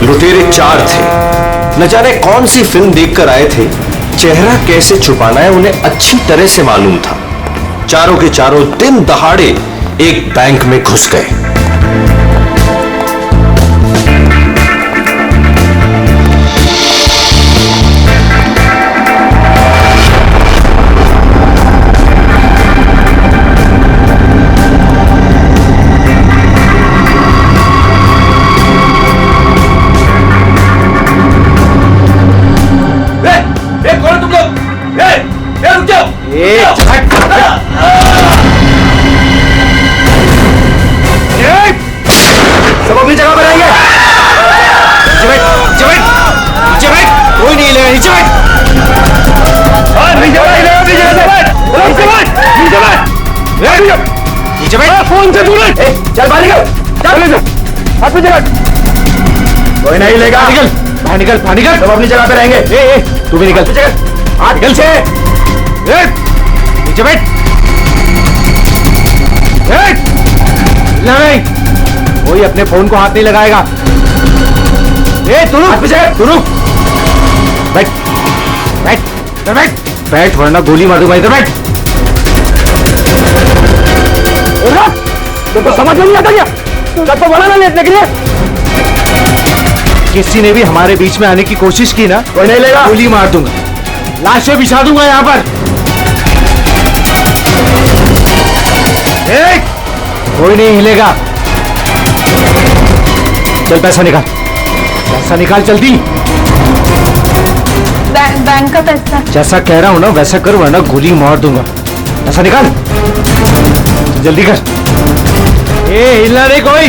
लुटेरे 4 थे, न जाने कौन सी फिल्म देखकर आए थे। चेहरा कैसे छुपाना है उन्हें अच्छी तरह से मालूम था। चारों के चारों दिन दहाड़े एक बैंक में घुस गए। नीचे बैठ। फोन से दूर चल बाहर निकल, चल हाथ पे जगह, कोई नहीं लेगा। निकल बाहर, निकल बाहर, निकल, सब अपनी जगह पे रहेंगे। तू भी निकल, हाथ निकल से, नीचे बैठ। नहीं, कोई अपने फोन को हाथ नहीं लगाएगा। तू रुक, बैठ बैठ बैठ बैठ, वरना गोली मार दूंगा। इधर बैठ। तो समझ में नहीं आता क्या? तो बोला ना लेटने के लिए। किसी ने भी हमारे बीच में आने की कोशिश की ना, कोई नहीं लेगा, गोली मार दूंगा, लाशें बिछा दूंगा यहां पर। कोई नहीं हिलेगा। चल पैसा निकाल, पैसा निकाल जल्दी। बैंक का पैसा। जैसा कह रहा हूं ना वैसा कर, वरना गोली मार दूंगा। पैसा निकाल, जल्दी कर। हिलना नहीं कोई।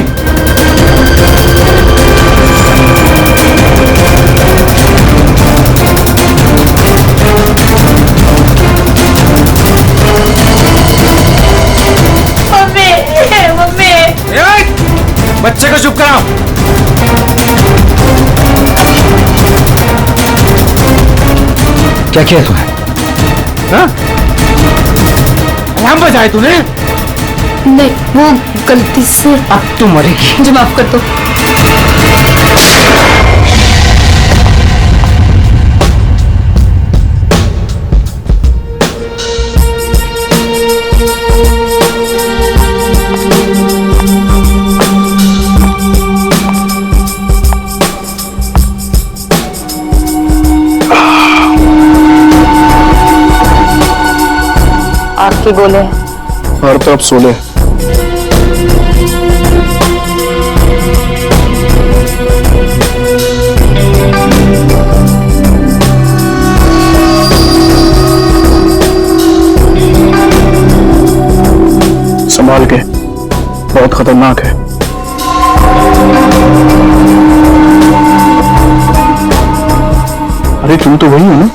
बच्चे को चुप कराओ। क्या किया तूने? हाँ? अलार्म बजाए तूने? नहीं, वो गलती से। अब तू मरेगी। मुझे माफ कर दो। आपके गोले हर तरफ सोले। संभाल के, बहुत खतरनाक है। अरे तुम तो वही हो ना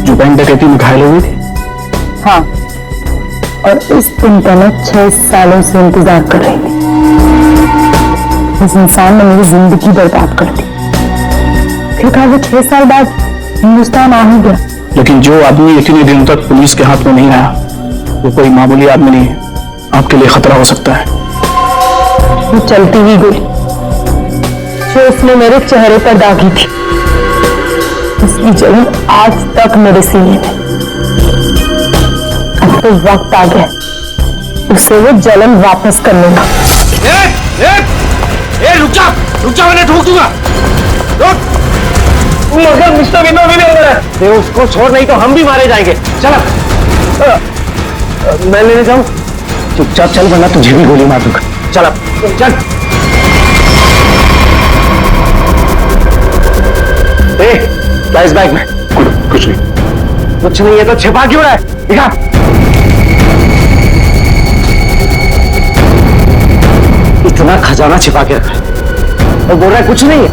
जो बैंक डकैती में घायल हो गई थी? हाँ, और इस दिन का मैं 6 सालों से इंतजार कर रही थी। इस इंसान ने मेरी जिंदगी बर्बाद कर दी। फिर वो 6 साल बाद हिंदुस्तान आ ही गया। लेकिन जो आदमी इतने दिनों तक पुलिस के हाथ में नहीं आया, वो कोई मामूली आदमी नहीं है। आपके लिए खतरा हो सकता है। वो चलती ही गई जो उसने मेरे चेहरे पर दागी थी। उसकी जलन आज तक मेरे सीने में। अब तो वक्त आ गया उसे वो जलन वापस करने का। रुक जा, मैंने ठोक दूंगा। मगर मिस्टर विनोद भी अंदर है। उसको छोड़, नहीं तो हम भी मारे जाएंगे। चल मैं लेने जाऊं? चुपचाप चल, वरना तुझे भी गोली मार दूंगा। चल अब चल। क्या इस बैग में? कुछ नहीं। कुछ नहीं है तो छिपा क्यों रहा है? दिखा। इतना खजाना छिपा के रखा है और बोल रहा है कुछ नहीं है।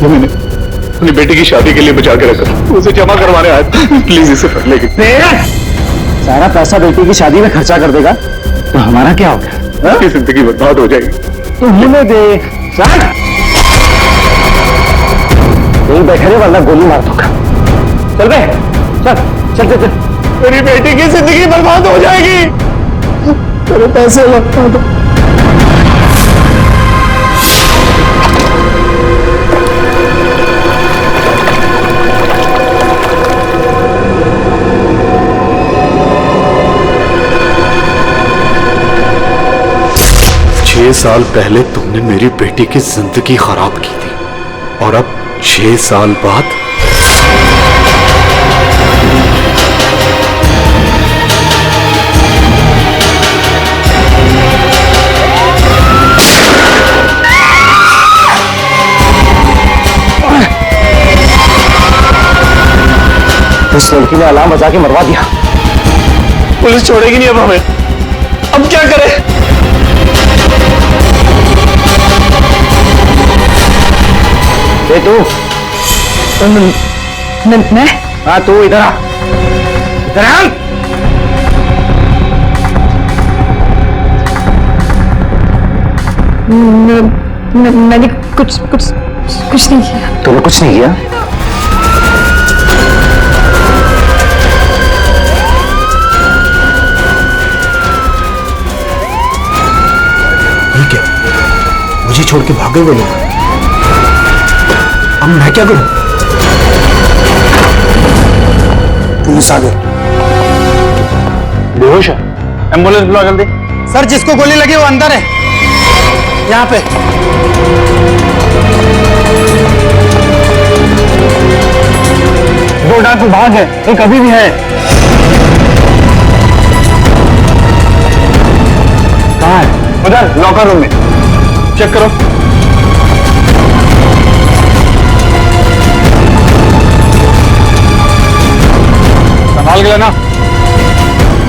मैंने अपनी बेटी की शादी के लिए बचा के रखा, उसे जमा करवाने आया। प्लीज इसे पढ़ लेगी। सारा पैसा बेटी की शादी में खर्चा कर देगा तो हमारा क्या होगा? जिंदगी बर्बाद हो जाएगी। तू हमें दे। चल यही बैठे रहे, वरना गोली मार दूंगा। चल बे, चल चल चल चल। मेरी बेटी की जिंदगी बर्बाद हो जाएगी। तेरे पैसे लौटा दो। साल पहले तुमने मेरी बेटी की जिंदगी खराब की थी और अब 6 साल बाद इस लड़की ने अलार्म बजा के मरवा दिया। पुलिस छोड़ेगी नहीं अब हमें। अब क्या करें? तू मैं? हाँ तू इधर आ, इधर आ। मैंने कुछ कुछ कुछ नहीं किया। तूने कुछ नहीं किया? ये क्या? मुझे छोड़ के भागे वो लोग। अब मैं क्या करूं? पुलिस आ गई। बेहोश है, एम्बुलेंस बुला जल्दी। सर, जिसको गोली लगी वो अंदर है, यहाँ पे। दो डाकू भाग है, एक अभी भी है। कहाँ है? उधर लॉकर रूम में, चेक करो। संभाल के लेना।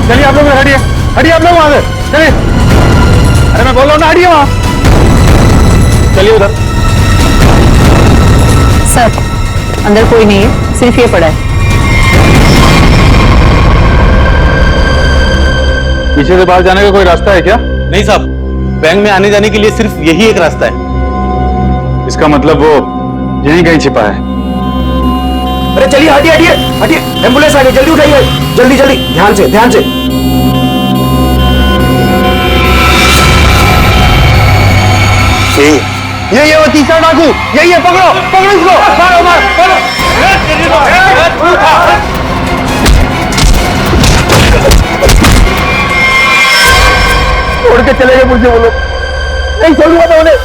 चलिए आप लोग हटिए, हटिए आप लोग वहां से, चलिए। अरे मैं बोल रहा हूँ ना, हटिए वहां। चलिए उधर। सर, अंदर कोई नहीं है, सिर्फ ये पड़ा है। पीछे से बाहर जाने का कोई रास्ता है क्या? नहीं साहब, बैंक में आने जाने के लिए सिर्फ यही एक रास्ता है। इसका मतलब वो यहीं कहीं छिपा है। अरे चलिए, हटिए हटिए हटिए, एम्बुलेंस आ गई, जल्दी उठाइए, जल्दी जल्दी, ध्यान से ध्यान से। ये वो तीसरा डाकू, यही है, पकड़ो पकड़ो इसको, मारो मारो मारो। छोड़ के चले गए मुझे वो लोग, नहीं छोड़ूंगा मैं उन्हें।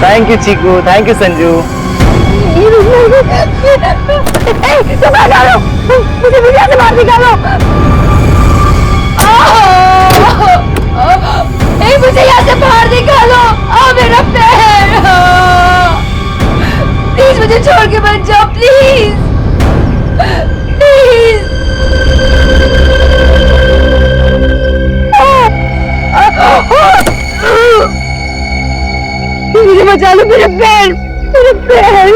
Thank you Chiku, thank you Sanju. मुझे भी से बाहर निकालो। मुझे यहाँ से बाहर निकालो। मेरा पैर, प्लीज मुझे छोड़ के मत जाओ, प्लीज प्लीज। मुझे बचा लो, मेरे पैर, मेरे पैर।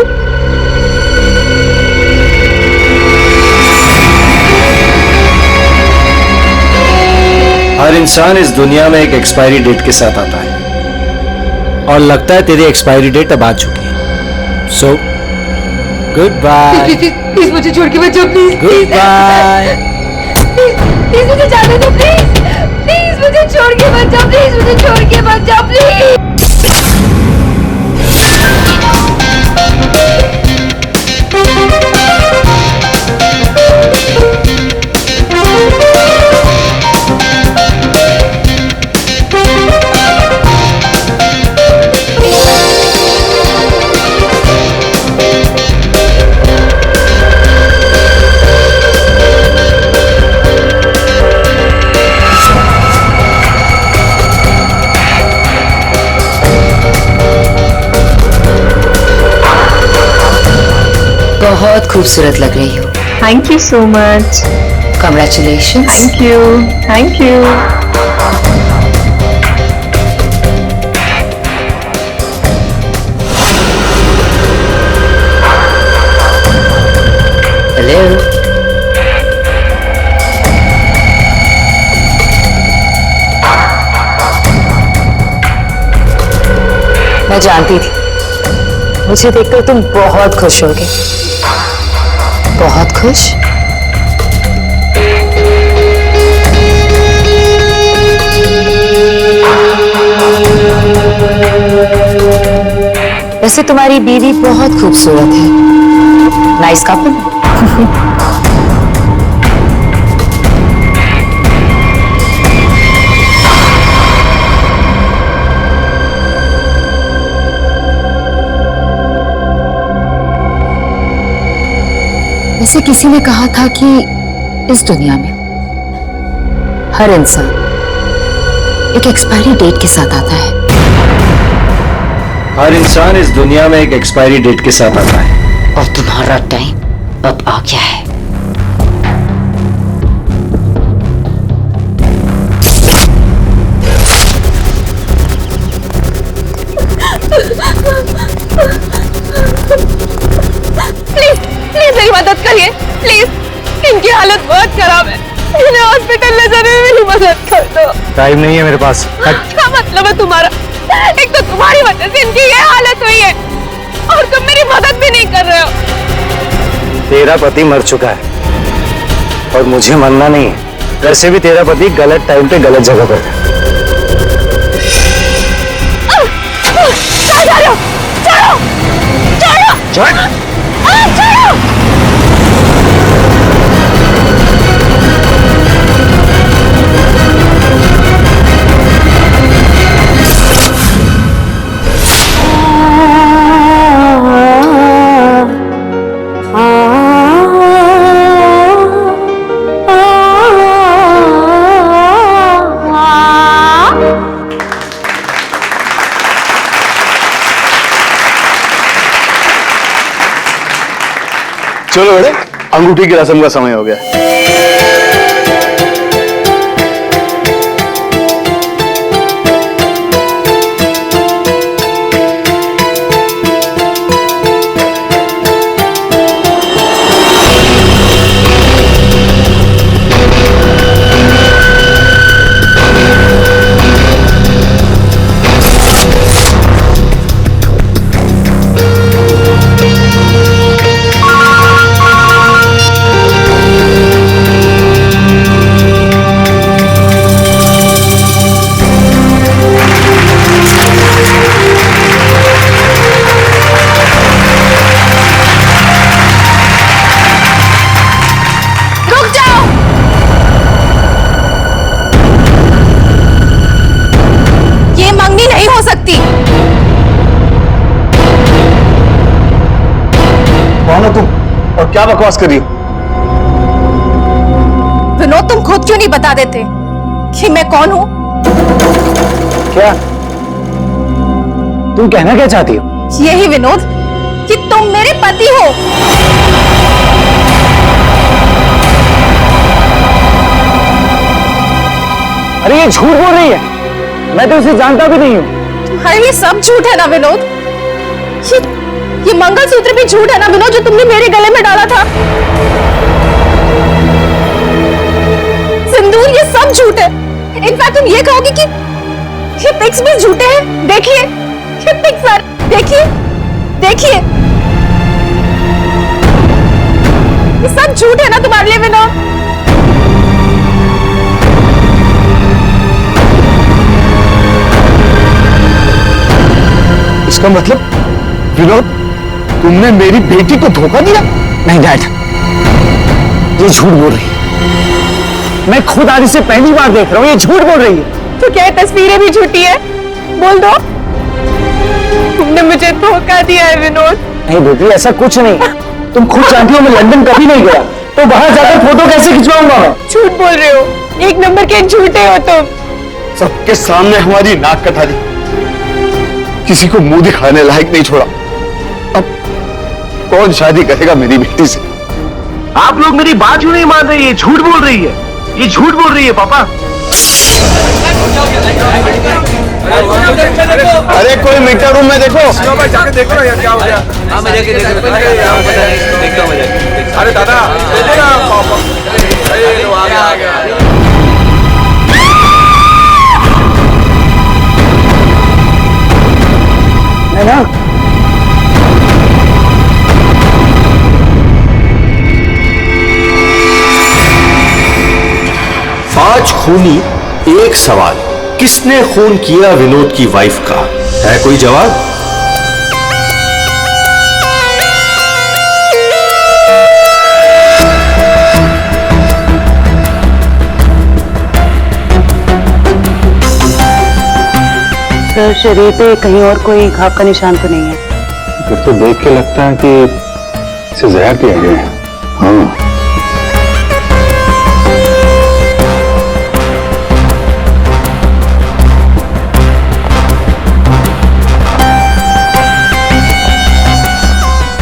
हर इंसान इस दुनिया में एक एक्सपायरी डेट के साथ आता है, और लगता है तेरी एक्सपायरी डेट अब आ चुकी है। So good bye. प्लीज मुझे छोड़ के मत जाओ, प्लीज गुड बाय। प्लीज मुझे जाने दो, प्लीज प्लीज मुझे छोड़ के मत जाओ, प्लीज मुझे छोड़ के मत जाओ, प्लीज। बहुत खूबसूरत लग रही हो। Thank you so much. Congratulations. Thank you, thank you. Hello. मैं जानती थी मुझे देखकर तुम बहुत खुश होगे। बहुत खुश? वैसे तुम्हारी बीवी बहुत खूबसूरत है। Nice couple. वैसे किसी ने कहा था कि इस दुनिया में हर इंसान एक एक्सपायरी डेट के साथ आता है। हर इंसान इस दुनिया में एक एक्सपायरी डेट के साथ आता है। और तुम्हारा टाइम अब आ गया है। उनकी हालत बहुत खराब है, इन्हें हॉस्पिटल ले जाने में मेरी मदद कर दो। टाइम नहीं है मेरे पास। क्या मतलब है तुम्हारा? एक तो तुम्हारी वजह से इनकी ये हालत हुई है और तुम मेरी मदद भी नहीं कर रहे हो। तेरा पति मर चुका है और मुझे मरना नहीं है। वैसे भी तेरा पति गलत टाइम पे गलत जगह पर है। कहाँ जा रहे हो? चलो चलो चलो। चलो बेटे, अंगूठी की रस्म का समय हो गया। कौन हो तुम और क्या बकवास कर रही हो? विनोद, तुम खुद क्यों नहीं बता देते कि मैं कौन हूँ? क्या तुम कहना क्या चाहती हो? यही विनोद कि तुम मेरे पति हो। अरे ये झूठ बोल रही है, मैं तो उसे जानता भी नहीं हूँ। तुम्हारे लिए सब झूठ है ना विनोद? ये मंगलसूत्र भी झूठ है ना विनोद, जो तुमने मेरे गले में डाला था? सिंदूर, ये सब झूठ है। इनफैक्ट तुम ये कहोगे कि ये पिक्स भी झूठे हैं। देखिए ये पिक्स, देखिए देखिए, ये सब झूठ है ना तुम्हारे लिए विनोद? इसका मतलब विनोद, तुमने मेरी बेटी को धोखा दिया? नहीं डैड, ये झूठ बोल रही है। मैं खुद आज इसे पहली बार देख रहा हूँ, ये झूठ बोल रही है। तो क्या तस्वीरें भी झूठी है? बोल दो, तुमने मुझे धोखा दिया है विनोद। नहीं बेटी, ऐसा कुछ नहीं। तुम खुद जानती हो मैं लंदन कभी नहीं गया, तो वहां जाकर फोटो कैसे खिंचवाऊंगा मैं? झूठ बोल रहे हो, एक नंबर के झूठे हो तुम। सबके सामने हमारी नाक कटा दी, किसी को मुंह दिखाने लायक नहीं छोड़ा। अब कौन शादी करेगा मेरी बेटी से? आप लोग मेरी बात क्यों नहीं मान रही है? झूठ बोल रही है, ये झूठ बोल रही है पापा। अरे कोई मीटर रूम में देखो। जाके देखो ना यार क्या हो गया। अरे दादा देखो ना, आ गया। है ना? पांच खूनी एक सवाल, किसने खून किया विनोद की वाइफ का? है कोई जवाब? सर, शरीर पे कहीं और कोई घाव का निशान तो नहीं है? फिर तो देख के लगता है कि इसे जहर दिया गया है। हाँ,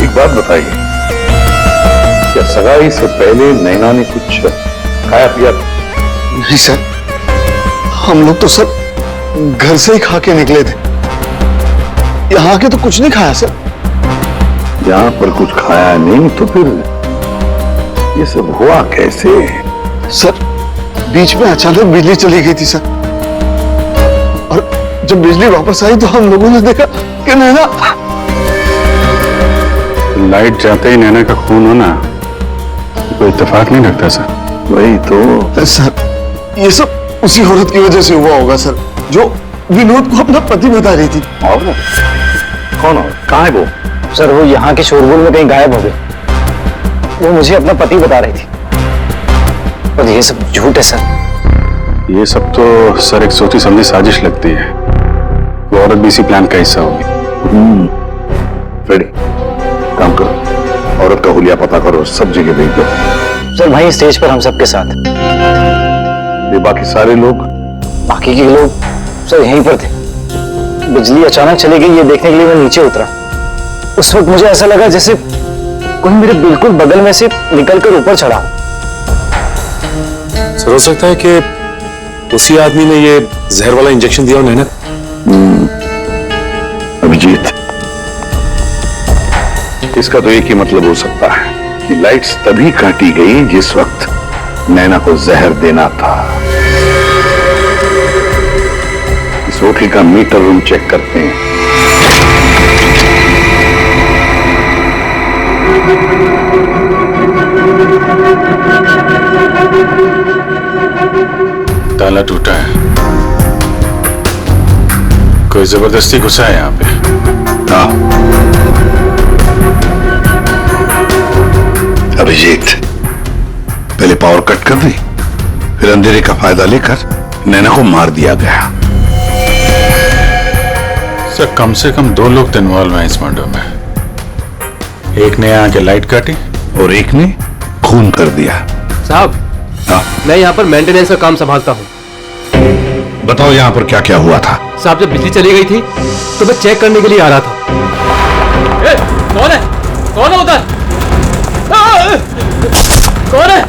एक बात बताइए, क्या सगाई से पहले नैना ने कुछ खाया पिया? नहीं सर, हम लोग तो सब घर से ही खा के निकले थे, यहाँ के तो कुछ नहीं खाया सर। यहाँ पर कुछ खाया नहीं तो फिर ये सब हुआ कैसे? सर बीच में अचानक बिजली चली गई थी सर, और जब बिजली वापस आई तो हम लोगों ने देखा कि नैना। लाइट जाते ही नैना का खून होना कोई इत्तेफाक नहीं लगता सर। वही तो सर, ये सब उसी औरत की वजह से हुआ होगा सर, जो विनोद को अपना पति बता रही थी। और कौन और कहाँ है वो? सर वो यहाँ के शोरगुल में कहीं गायब हो गए। वो मुझे अपना पति बता रही थी, और ये सब झूठ है सर। ये सब तो सर एक सोची समझी साजिश लगती है। वो औरत भी इसी प्लान का हिस्सा होगी। रेडी, काम करो, औरत का हुलिया पता करो, सब जगह भेज दो। सर वहीं स्टेज पर हम सबके साथ। ये बाकी सारे लोग? बाकी के लोग सर यहीं पर थे। बिजली अचानक चली गई ये देखने के लिए मैं नीचे उतरा। उस वक्त मुझे ऐसा लगा जैसे कोई मेरे बिल्कुल बगल में से निकलकर ऊपर चढ़ा। सर हो सकता है कि उसी आदमी ने ये जहर वाला इंजेक्शन दिया हो नैना। अभिजीत, इसका तो एक ही मतलब हो सकता है कि लाइट्स तभी काटी गई जिस वक्त नैना को जहर देना था। इस होटल का मीटर रूम चेक करते हैं। ताला टूटा है, कोई जबरदस्ती घुसा है यहाँ पे। हाँ अभिजीत, पहले पावर कट कर दी, फिर अंधेरे का फायदा लेकर नैना को मार दिया गया। सर कम से कम 2 लोग तो इन्वॉल्व हैं इस मर्डर में। एक ने आके लाइट काटी और एक ने खून कर दिया। साहब, हाँ? मैं यहाँ पर मेंटेनेंस का काम संभालता हूँ। बताओ यहाँ पर क्या क्या हुआ था? साहब जब बिजली चली गई थी तो मैं चेक करने के लिए आ रहा था। कौन है? कौन है उधर? कौन है?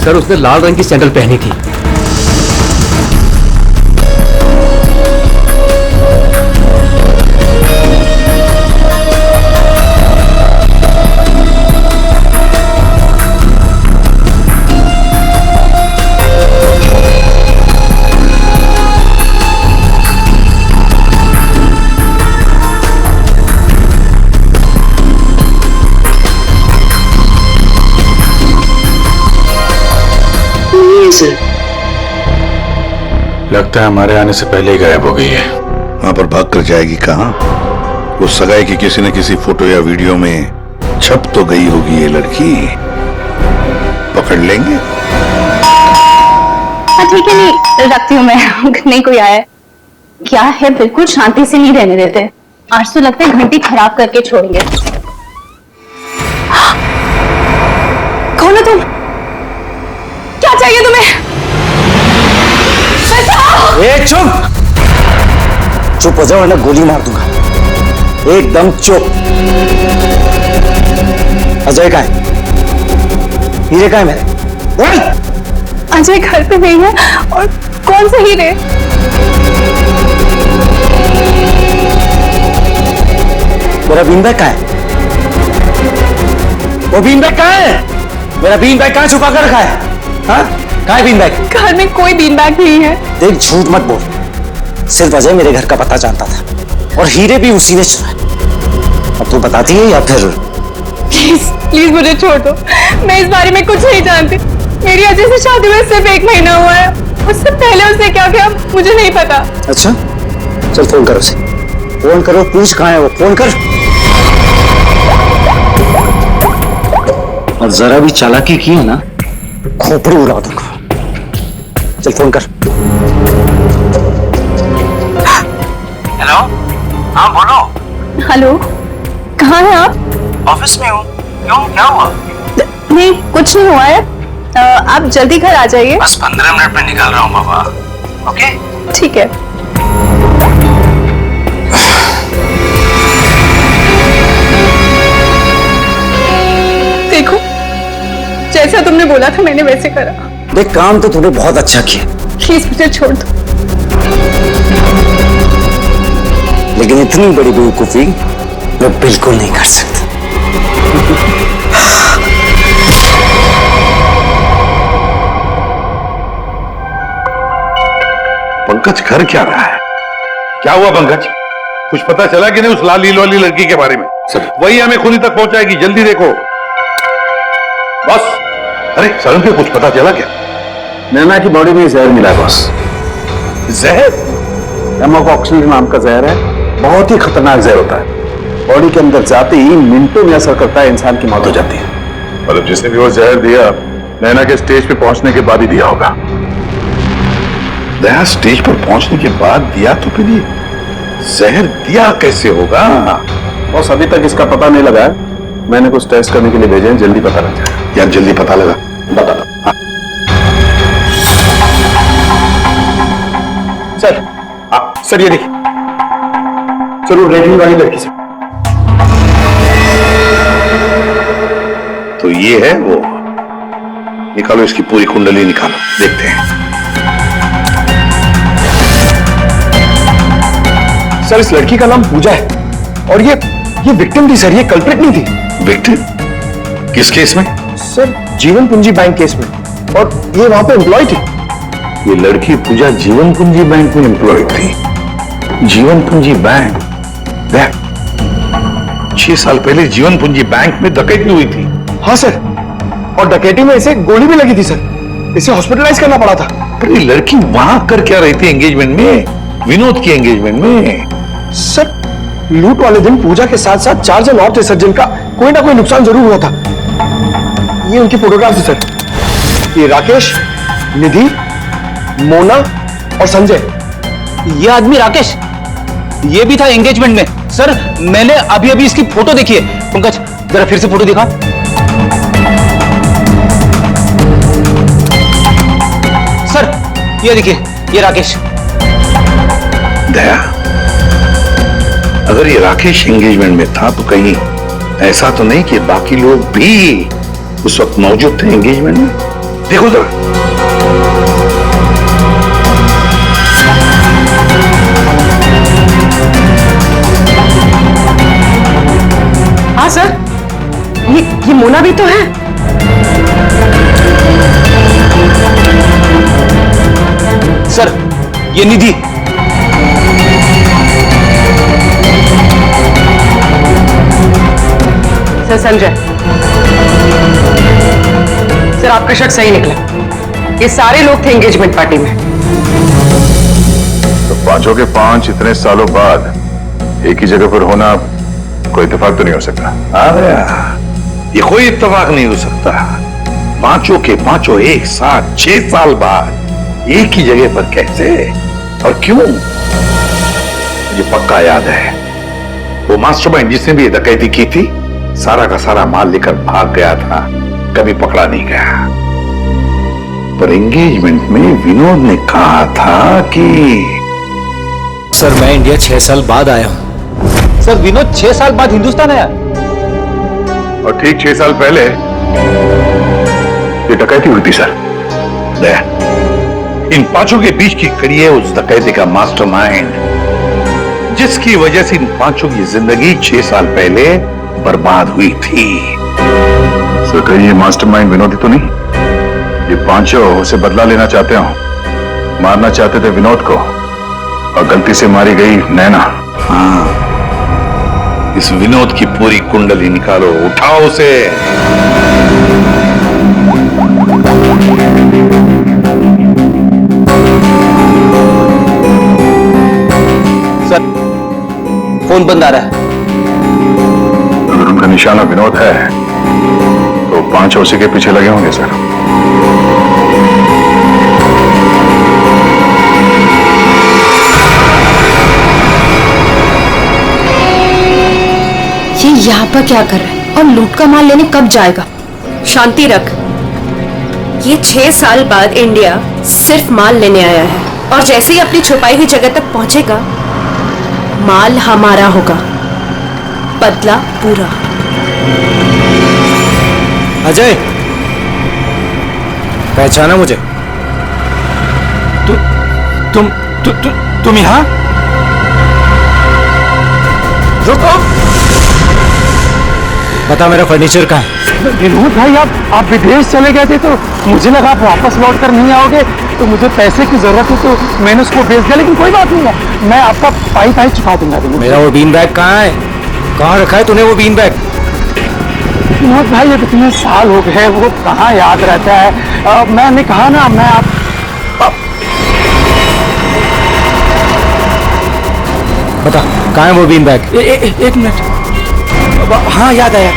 सर उसने लाल रंग की सैंडल पहनी थी। लगता है हमारे आने से पहले ही गायब हो गई है। वहां पर भाग कर जाएगी कहां? उस सगाई की किसी न किसी फोटो या वीडियो में छप तो गई होगी ये लड़की। पकड़ लेंगे। ठीक है, नहीं रखती हूँ मैं। नहीं कोई आया है क्या है? बिल्कुल शांति से नहीं रहने देते। आज तो लगता है घंटी खराब करके छोड़ेंगे। कौन हो तुम? क्या चाहिए तुम्हें? चुप चुप हो जाओ वरना गोली मार दूंगा। एकदम चुप। अजय कहाँ है? हीरे कहाँ है मेरे? बोल। अजय घर पे नहीं है। और कौन से हीरे? मेरा बीन बैग कहाँ है? वो बीन बैग कहाँ है? मेरा बीन बैग कहाँ छुपा कर रखा है? हाँ? कहाँ है बीन बैग? घर में कोई बीन बैग नहीं है। देख झूठ मत बोल। सिर्फ अजय मेरे घर का पता जानता था और हीरे भी उसी ने चुराए। अब तू बताती है या फिर? प्लीज प्लीज मुझे छोड़ दो। मैं इस बारे में कुछ नहीं जानती। मेरी अजय से शादी हुए सिर्फ 1 महीना हुआ है। उससे पहले उसने क्या किया मुझे नहीं पता। अच्छा चल फोन करो उसे। फोन करो, पूछ कहाँ है वो। फोन कर। और जरा भी चालाकी की है ना, खोपड़ी उड़ा दूंगा। चल फोन कर। हेलो, हाँ बोलो। हेलो, कहाँ हैं आप? ऑफिस में हूँ। क्यों, क्या हुआ? नहीं कुछ नहीं हुआ है। आप जल्दी घर आ जाइए। बस 15 मिनट में निकल रहा हूँ बाबा। ओके ठीक है। देखो जैसा तुमने बोला था मैंने वैसे करा। देख काम तो तूने बहुत अच्छा किया। प्लीज मुझे छोड़ दो। लेकिन इतनी बड़ी बेवकूफी मैं बिल्कुल नहीं कर सकता। पंकज कर क्या रहा है? क्या हुआ पंकज? कुछ पता चला कि नहीं उस लाल लील वाली लड़की के बारे में? सर, वही हमें खूनी तक पहुंचाएगी, जल्दी देखो बस। अरे सरन पे कुछ पता चला क्या? नैना की बॉडी में जहर मिला है बॉस। जहर? एमोकॉक्सिल नाम का जहर है, बहुत ही खतरनाक जहर होता है। बॉडी के अंदर जाते ही मिनटों में असर करता है, इंसान की मौत हो जाती है। मतलब जिसने भी वो जहर दिया नैना के स्टेज पे पहुंचने के बाद ही दिया होगा। दया स्टेज पर पहुंचने के बाद दिया तो फिर ये जहर दिया कैसे होगा? बॉस अभी तक इसका पता नहीं लगा है। मैंने कुछ टेस्ट करने के लिए भेजे हैं, जल्दी पता लग जाएगा। यार जल्दी पता लगा, बता दो। हाँ। सर, सर ये देखिए, सर वो रेड वाली लड़की सर। तो ये है वो। निकालो इसकी पूरी कुंडली निकालो, देखते हैं। सर इस लड़की का नाम पूजा है और ये विक्टिम थी सर, ये कल्प्रिट नहीं थी। विक्टिम? किस केस में? सर जीवन पूंजी बैंक केस में, और ये वहां पे एम्प्लॉय थी। ये लड़की पूजा जीवन पूंजी बैंक में एम्प्लॉय थी। जीवन पूंजी बैंक? देख, 6 साल पहले जीवन पूंजी बैंक में डकैती हुई थी। हाँ सर, और डकैती में इसे गोली भी लगी थी सर, इसे हॉस्पिटलाइज करना पड़ा था। पर ये लड़की वहां कर क्या रही थी एंगेजमेंट में, विनोद की एंगेजमेंट में? सर लूट वाले दिन पूजा के साथ साथ 4 जन और थे सर, जिनका कोई ना कोई नुकसान जरूर हुआ था। ये उनकी फोटोग्राफ है सर। ये राकेश, निधि, मोना और संजय। ये आदमी राकेश, ये भी था एंगेजमेंट में। सर मैंने अभी अभी इसकी फोटो देखी है। पंकज जरा फिर से फोटो दिखा। सर ये देखिए, ये राकेश। दया, अगर ये राकेश एंगेजमेंट में था तो कहीं ऐसा तो नहीं कि बाकी लोग भी उस वक्त मौजूद थे एंगेजमेंट में? देखो जरा। हाँ सर, ये मोना भी तो है। सर ये निधि। सर संजय। सर आपका शक सही निकला, ये सारे लोग थे एंगेजमेंट पार्टी में। तो पांचों के पांच इतने सालों बाद एक ही जगह पर होना कोई इत्तेफाक तो नहीं हो सकता। अरे ये कोई इत्तेफाक नहीं हो सकता। पांचों के पांचों एक साथ 6 साल बाद एक ही जगह पर कैसे और क्यों? मुझे पक्का याद है, वो मास्टरमाइंड जिसने भी ये डकैती की थी सारा का सारा माल लेकर भाग गया था, कभी पकड़ा नहीं गया। पर एंगेजमेंट में विनोद ने कहा था कि सर मैं इंडिया 6 साल बाद आया हूं। सर विनोद 6 साल बाद हिंदुस्तान आया, और ठीक 6 साल पहले ये डकैती हुई थी सर। दया, इन पांचों के बीच की कड़ी है उस डकैती का मास्टरमाइंड, जिसकी वजह से इन पांचों की जिंदगी 6 साल पहले बर्बाद हुई थी। सर कहीं ये मास्टरमाइंड विनोद ही तो नहीं? ये पांचों उसे बदला लेना चाहते हो, मारना चाहते थे विनोद को, और गलती से मारी गई नैना। हाँ, इस विनोद की पूरी कुंडली निकालो, उठाओ उसे। सर फोन बंद आ रहा है। अगर उनका निशाना विनोद है तो पांचों उसी के पीछे लगे होंगे सर। ये यहाँ पर क्या कर रहा है और लूट का माल लेने कब जाएगा? शांति रख। ये 6 साल बाद इंडिया सिर्फ माल लेने आया है, और जैसे ही अपनी छुपाई हुई जगह तक पहुंचेगा माल हमारा होगा, बदला पूरा। अजय, पहचाना मुझे? तुम यहाँ? रुको, बता मेरा फर्नीचर कहाँ है? विनोद भाई आप विदेश चले गए थे तो मुझे लगा आप वापस लौट कर नहीं आओगे, तो मुझे पैसे की जरूरत है तो मैंने उसको बेच दिया, लेकिन कोई बात नहीं है, मैं आपका पाई चुका दूंगा। मेरा वो बीन बैग कहाँ है? कहाँ रखा है तूने वो बीन बैग? विनोद भाई, ये कितने साल हो गए, वो कहाँ याद रहता है। मैंने कहा ना, मैं आप बता कहाँ है वो बीन बैग? एक मिनट, हाँ याद आया।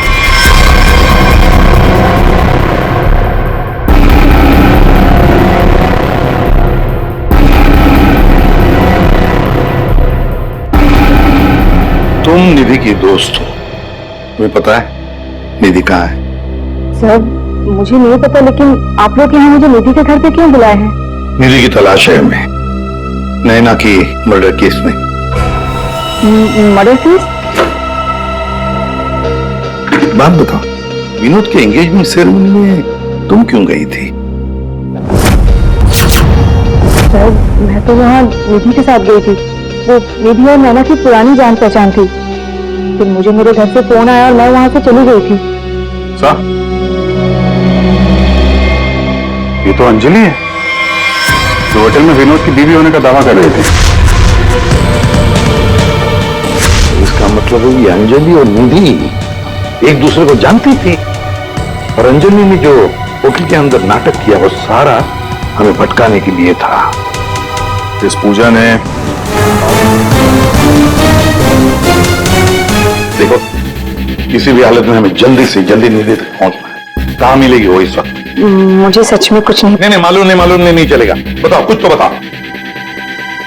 तुम निधि की दोस्त हो, तुम्हें पता है निधि कहाँ है? सर मुझे नहीं पता, लेकिन आप लोग यहाँ मुझे निधि के घर पे क्यों बुलाए हैं? निधि की तलाश है हमें, नैना की मर्डर केस में। Murder case? बात बताओ, विनोद के एंगेजमेंट सेरेमनी में तुम क्यों गई थी? सर मैं तो वहाँ निधि के साथ गई थी, वो निधि और नैना की पुरानी जान पहचान थी। फिर मुझे मेरे घर से फोन आया और मैं वहाँ से चली गई थी। ये तो अंजलि है जो होटल में विनोद की बीवी होने का दावा कर रही थी। इसका मतलब है कि अंजलि और निधि एक दूसरे को जानती थी, और अंजलि ने जो होटल के अंदर नाटक किया वो सारा हमें भटकाने के लिए था। इस पूजा ने देखो, किसी भी हालत में हमें जल्दी से जल्दी निधि तक पहुंचना है। कहां मिलेगी वो इस वक्त? मुझे सच में कुछ नहीं मालूम नहीं चलेगा। बताओ, कुछ तो बताओ।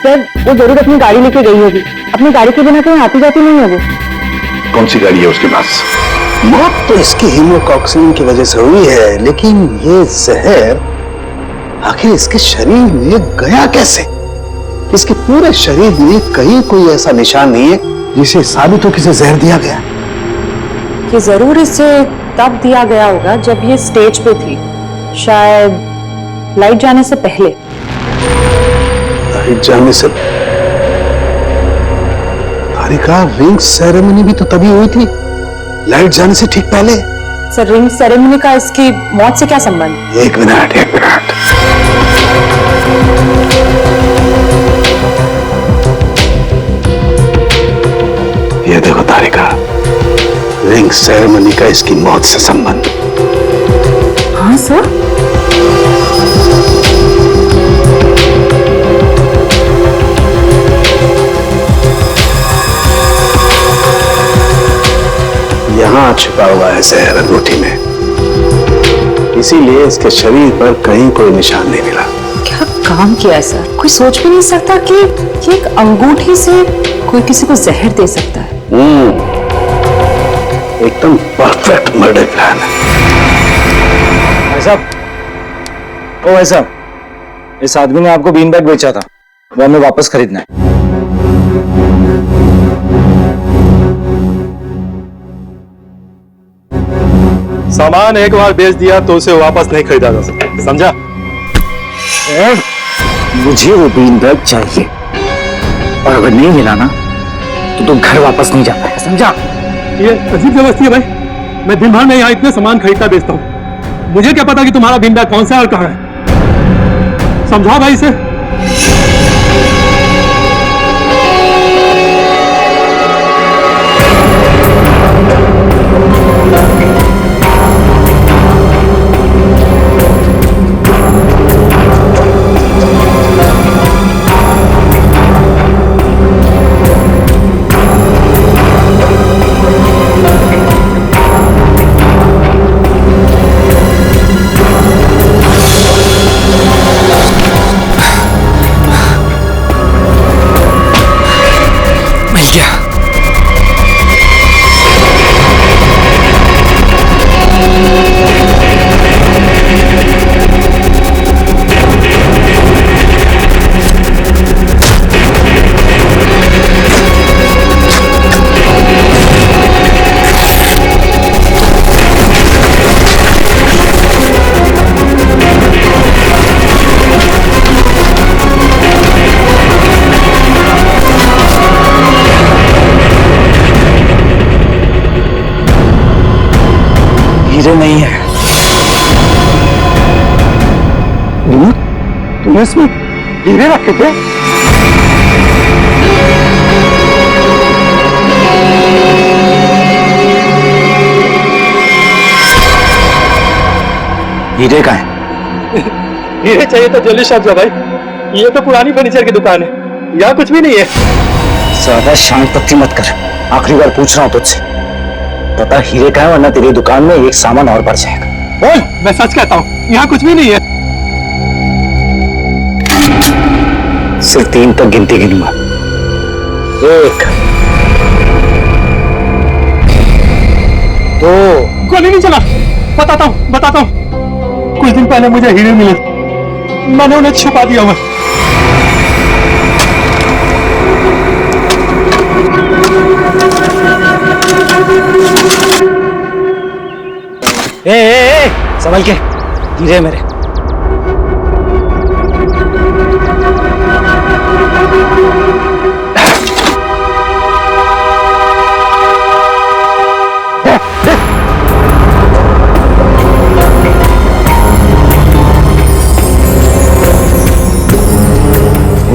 सर वो जरूर अपनी गाड़ी लेके गई होगी, अपनी गाड़ी के बिना कहीं आती जाती नहीं होगी। कौन सी गाड़ी है उसके पास? मौत तो इसकी हीमोकॉक्सिन की वजह से हुई है, लेकिन ये जहर आखिर इसके शरीर में गया कैसे? इसके पूरे शरीर में कहीं कोई ऐसा निशान नहीं है जिसे साबित हो कि इसे जहर दिया गया। ये जरूर इसे तब दिया गया होगा जब ये स्टेज पे थी, शायद लाइट जाने से पहले। लाइट जाने से? तारिका, रिंग सेरेमनी भी तो तभी हुई थी, लाइट जाने से ठीक पहले। सर रिंग सेरेमनी का इसकी मौत से क्या संबंध? एक मिनट। ये देखो तारिका, रिंग सेरेमनी का इसकी मौत से संबंध। हाँ सर। यहां छुपा हुआ है जहर अंगूठी में, इसीलिए इसके शरीर पर कहीं कोई निशान नहीं मिला। क्या काम किया है सर? कोई सोच भी नहीं सकता कि एक अंगूठी से कोई किसी को जहर दे सकता है। एकदम परफेक्ट मर्डर प्लान है। भाई साहब, ओ भाई साहब, इस आदमी ने आपको बीन बैग बेचा था, वो हमें वापस खरीदना है। सामान एक बार बेच दिया तो उसे वापस नहीं खरीदा जा सकता, समझा? मुझे वो बीन बैग चाहिए, और अगर नहीं मिला ना तो तुम घर वापस नहीं जा पाएगा, समझा? ये अजीब व्यवस्था है भाई, मैं दिन भर में यहाँ इतने सामान खरीदता बेचता हूँ, मुझे क्या पता कि तुम्हारा बीन बैग कौन सा और कहाँ है? समझाओ भाई इसे। हीरे नहीं है। तुमने इसमें हीरे रखे थे? हीरे कहाँ है? हीरे चाहिए तो ज्वेलरी शॉप जा भाई, ये तो पुरानी फर्नीचर की दुकान है, यहाँ कुछ भी नहीं है। ज्यादा शांत पत्ती मत कर, आखिरी बार पूछ रहा हूँ तुझसे, पता हीरे कहाँ है, वरना तेरी दुकान में एक सामान और बढ़ जाएगा। बोल। मैं सच कहता हूँ, यहाँ कुछ भी नहीं है। सिर्फ 3 तक गिनती गिनूंगा। 1 2। गोली नहीं चला, बताता हूँ। कुछ दिन पहले मुझे हीरे मिले, मैंने उन्हें छुपा दिया हुआ। ए, संभल के, हीरे मेरे।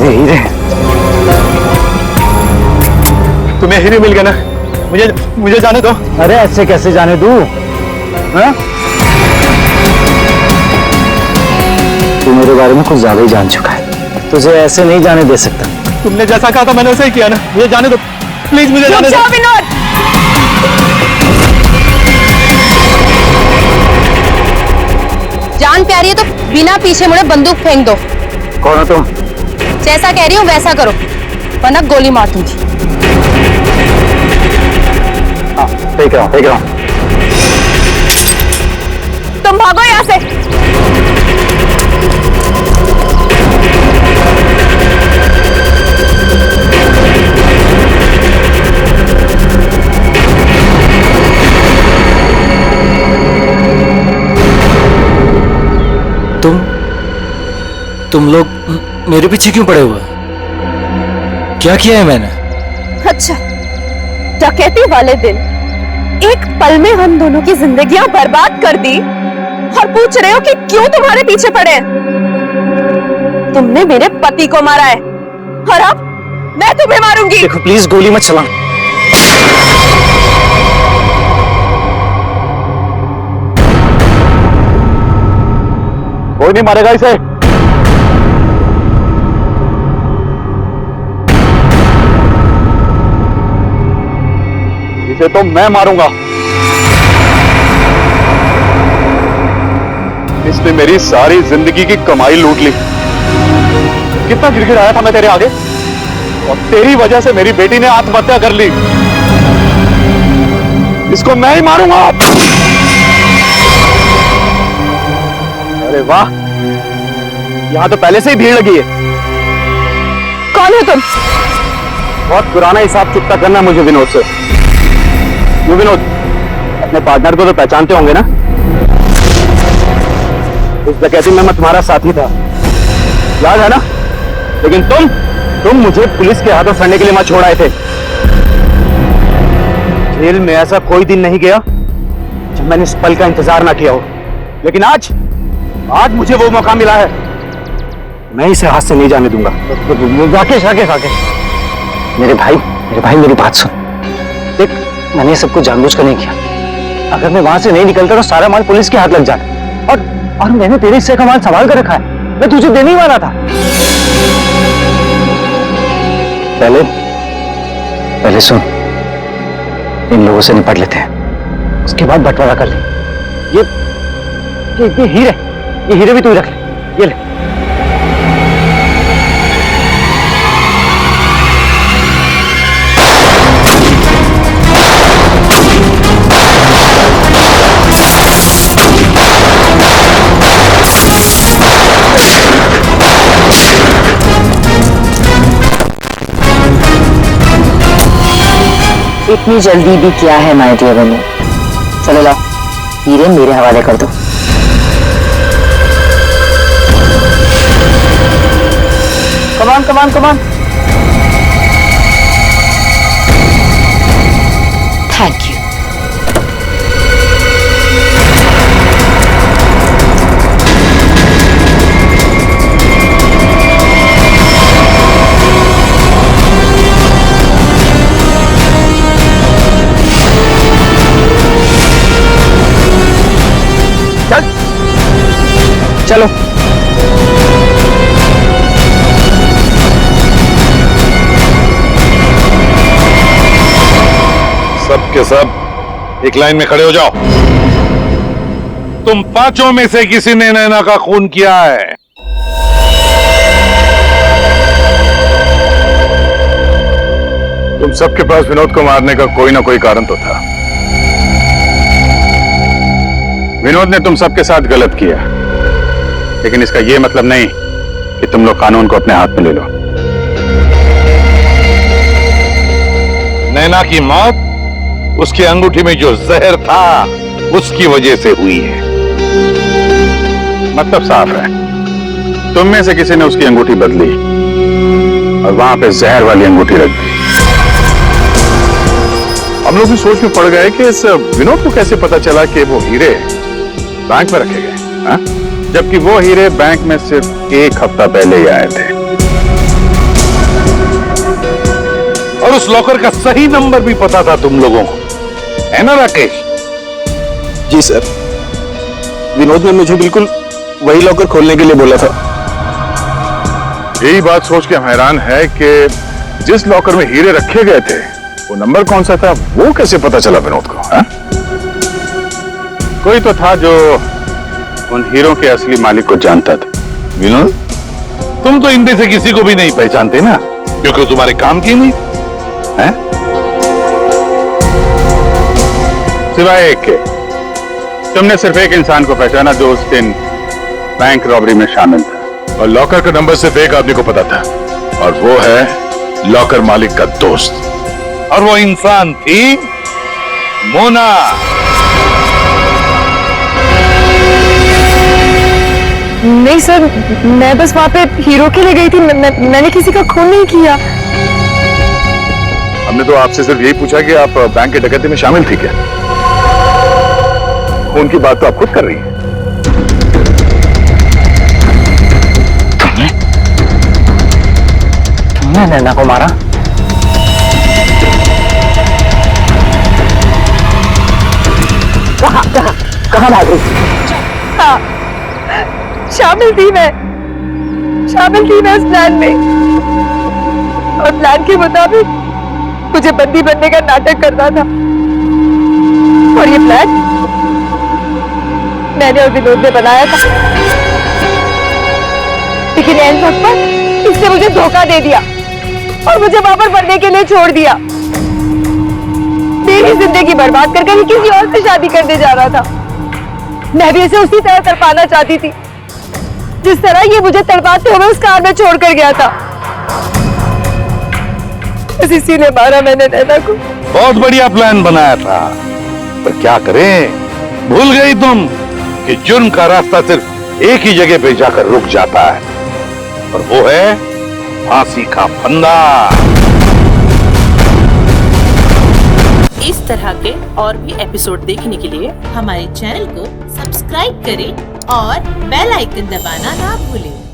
हीरे तुम्हें हीरे मिल गया ना, मुझे जाने दो। अरे ऐसे कैसे जाने दूं? हाँ? तू मेरे बारे में कुछ ज्यादा ही जान चुका है, तुझे ऐसे नहीं जाने दे सकता। तुमने जैसा कहा था मैंने वैसे ही किया ना, मुझे जाने दो प्लीज, मुझे जाने दो। विनोद, जान प्यारी है तो बिना पीछे मुड़े बंदूक फेंक दो। कौन हो तुम? जैसा कह रही हूँ वैसा करो, वरना गोली मार दूंगी। हाँ, फेंक रहा हूँ। तुम भागो यहाँ से। तुम लोग मेरे पीछे क्यों पड़े हुए? क्या किया है मैंने? अच्छा, डकैती वाले दिन एक पल में हम दोनों की जिंदगियां बर्बाद कर दी और पूछ रहे हो कि क्यों तुम्हारे पीछे पड़े हैं? तुमने मेरे पति को मारा है और अब मैं तुम्हें मारूंगी। देखो प्लीज गोली मत चला। कोई नहीं मारेगा इसे। इसे तो मैं मारूंगा। इसने मेरी सारी जिंदगी की कमाई लूट ली। कितना गिड़गिड़ाया था मैं तेरे आगे, और तेरी वजह से मेरी बेटी ने आत्महत्या कर ली। इसको मैं ही मारूंगा। अरे वाह, यहां तो पहले से ही भीड़ लगी है। कौन हो तुम? बहुत पुराना हिसाब चुकता करना है मुझे विनोद से। यू विनोद, अपने पार्टनर को तो पहचानते होंगे ना? इस डकैती में मैं तुम्हारा साथी था, याद है ना? लेकिन तुम मुझे पुलिस के हाथों सड़ने के लिए मत छोड़ आए थे। जेल में ऐसा कोई दिन नहीं गया जब मैंने इस पल का इंतजार ना किया हो। लेकिन आज मुझे वो मौका मिला है, मैं इसे हाथ से नहीं जाने दूंगा। राकेश मेरे भाई मेरी बात सुन। देख, मैंने सब कुछ जानबूझ कर नहीं किया। अगर मैं वहां से नहीं निकलता तो सारा माल पुलिस के हाथ लग जाता। और मैंने तेरे हिस्से का माल संभाल कर रखा है, मैं तुझे देने ही वाला था। पहले सुन, इन लोगों से निपट लेते हैं, उसके बाद बंटवारा कर ले। ये हीरे भी तू रख ले, ये ले। इतनी जल्दी भी क्या है माय डियर बनो? चलो लाओ, हीरे मेरे हवाले कर दो। कमान थैंक यू। चलो। सब के सब एक लाइन में खड़े हो जाओ। तुम पांचों में से किसी ने नैना का खून किया है? तुम सबके पास विनोद को मारने का कोई ना कोई कारण तो था। विनोद ने तुम सबके साथ गलत किया, लेकिन इसका यह मतलब नहीं कि तुम लोग कानून को अपने हाथ में ले लो। नैना की मौत उसकी अंगूठी में जो जहर था उसकी वजह से हुई है। मतलब साफ है, तुम में से किसी ने उसकी अंगूठी बदली और वहां पे जहर वाली अंगूठी रख दी। हम लोग भी सोच में पड़ गए कि इस विनोद को कैसे पता चला कि वो हीरे बैंक में रखे गए, हाँ? जबकि वो हीरे बैंक में सिर्फ एक हफ्ता पहले ही आए थे। और उस लॉकर का सही नंबर भी पता था तुम लोगों को, है ना राकेश? जी सर, विनोद ने मुझे बिल्कुल वही लॉकर खोलने के लिए बोला था। यही बात सोच के हम हैरान है कि जिस लॉकर में हीरे रखे गए थे वो नंबर कौन सा था, वो कैसे पता चला विनोद को, हाँ? कोई तो था जो उन हीरों के असली मालिक को जानता था। विनोद, तुम तो इनमें से किसी को भी नहीं पहचानते ना, क्योंकि तुम्हारे काम की नहीं है। सिवाय एक के, तुमने सिर्फ एक इंसान को पहचाना जो उस दिन बैंक रॉबरी में शामिल था। और लॉकर का नंबर सिर्फ एक आदमी को पता था, और वो है लॉकर मालिक का दोस्त। और वो इंसान थी मोना। नहीं सर, मैं बस वहां पे हीरो के लिए गई थी। मैंने किसी का खून नहीं किया। हमने तो आपसे सिर्फ यही पूछा कि आप बैंक के डकैती में शामिल थी क्या? खून की बात तो आप खुद कर रही हैं। तुमने नैना को मारा? कहाँ भाग रही? हाँ, शामिल थी मैं उस प्लान में। और प्लान के मुताबिक मुझे बंदी बनने का नाटक करना था। और ये प्लान मैंने और विनोद ने बनाया था, लेकिन एंड वक्त पर इसने मुझे धोखा दे दिया और मुझे वहां पर मरने के लिए छोड़ दिया। मेरी जिंदगी बर्बाद करके ये किसी और से शादी करने जा रहा था। मैं भी इसे उसी तरह तड़पाना चाहती थी जिस तरह ये मुझे तड़पाते हुए उस कार में छोड़कर गया था। बस इसी ने मारा मैंने नैना को। बहुत बढ़िया प्लान बनाया था, पर क्या करें, भूल गई तुम कि जुर्म का रास्ता सिर्फ एक ही जगह पे जाकर रुक जाता है, और वो है फांसी का फंदा। इस तरह के और भी एपिसोड देखने के लिए हमारे चैनल को सब्सक्राइब करें और बेल आइकन दबाना ना भूलें।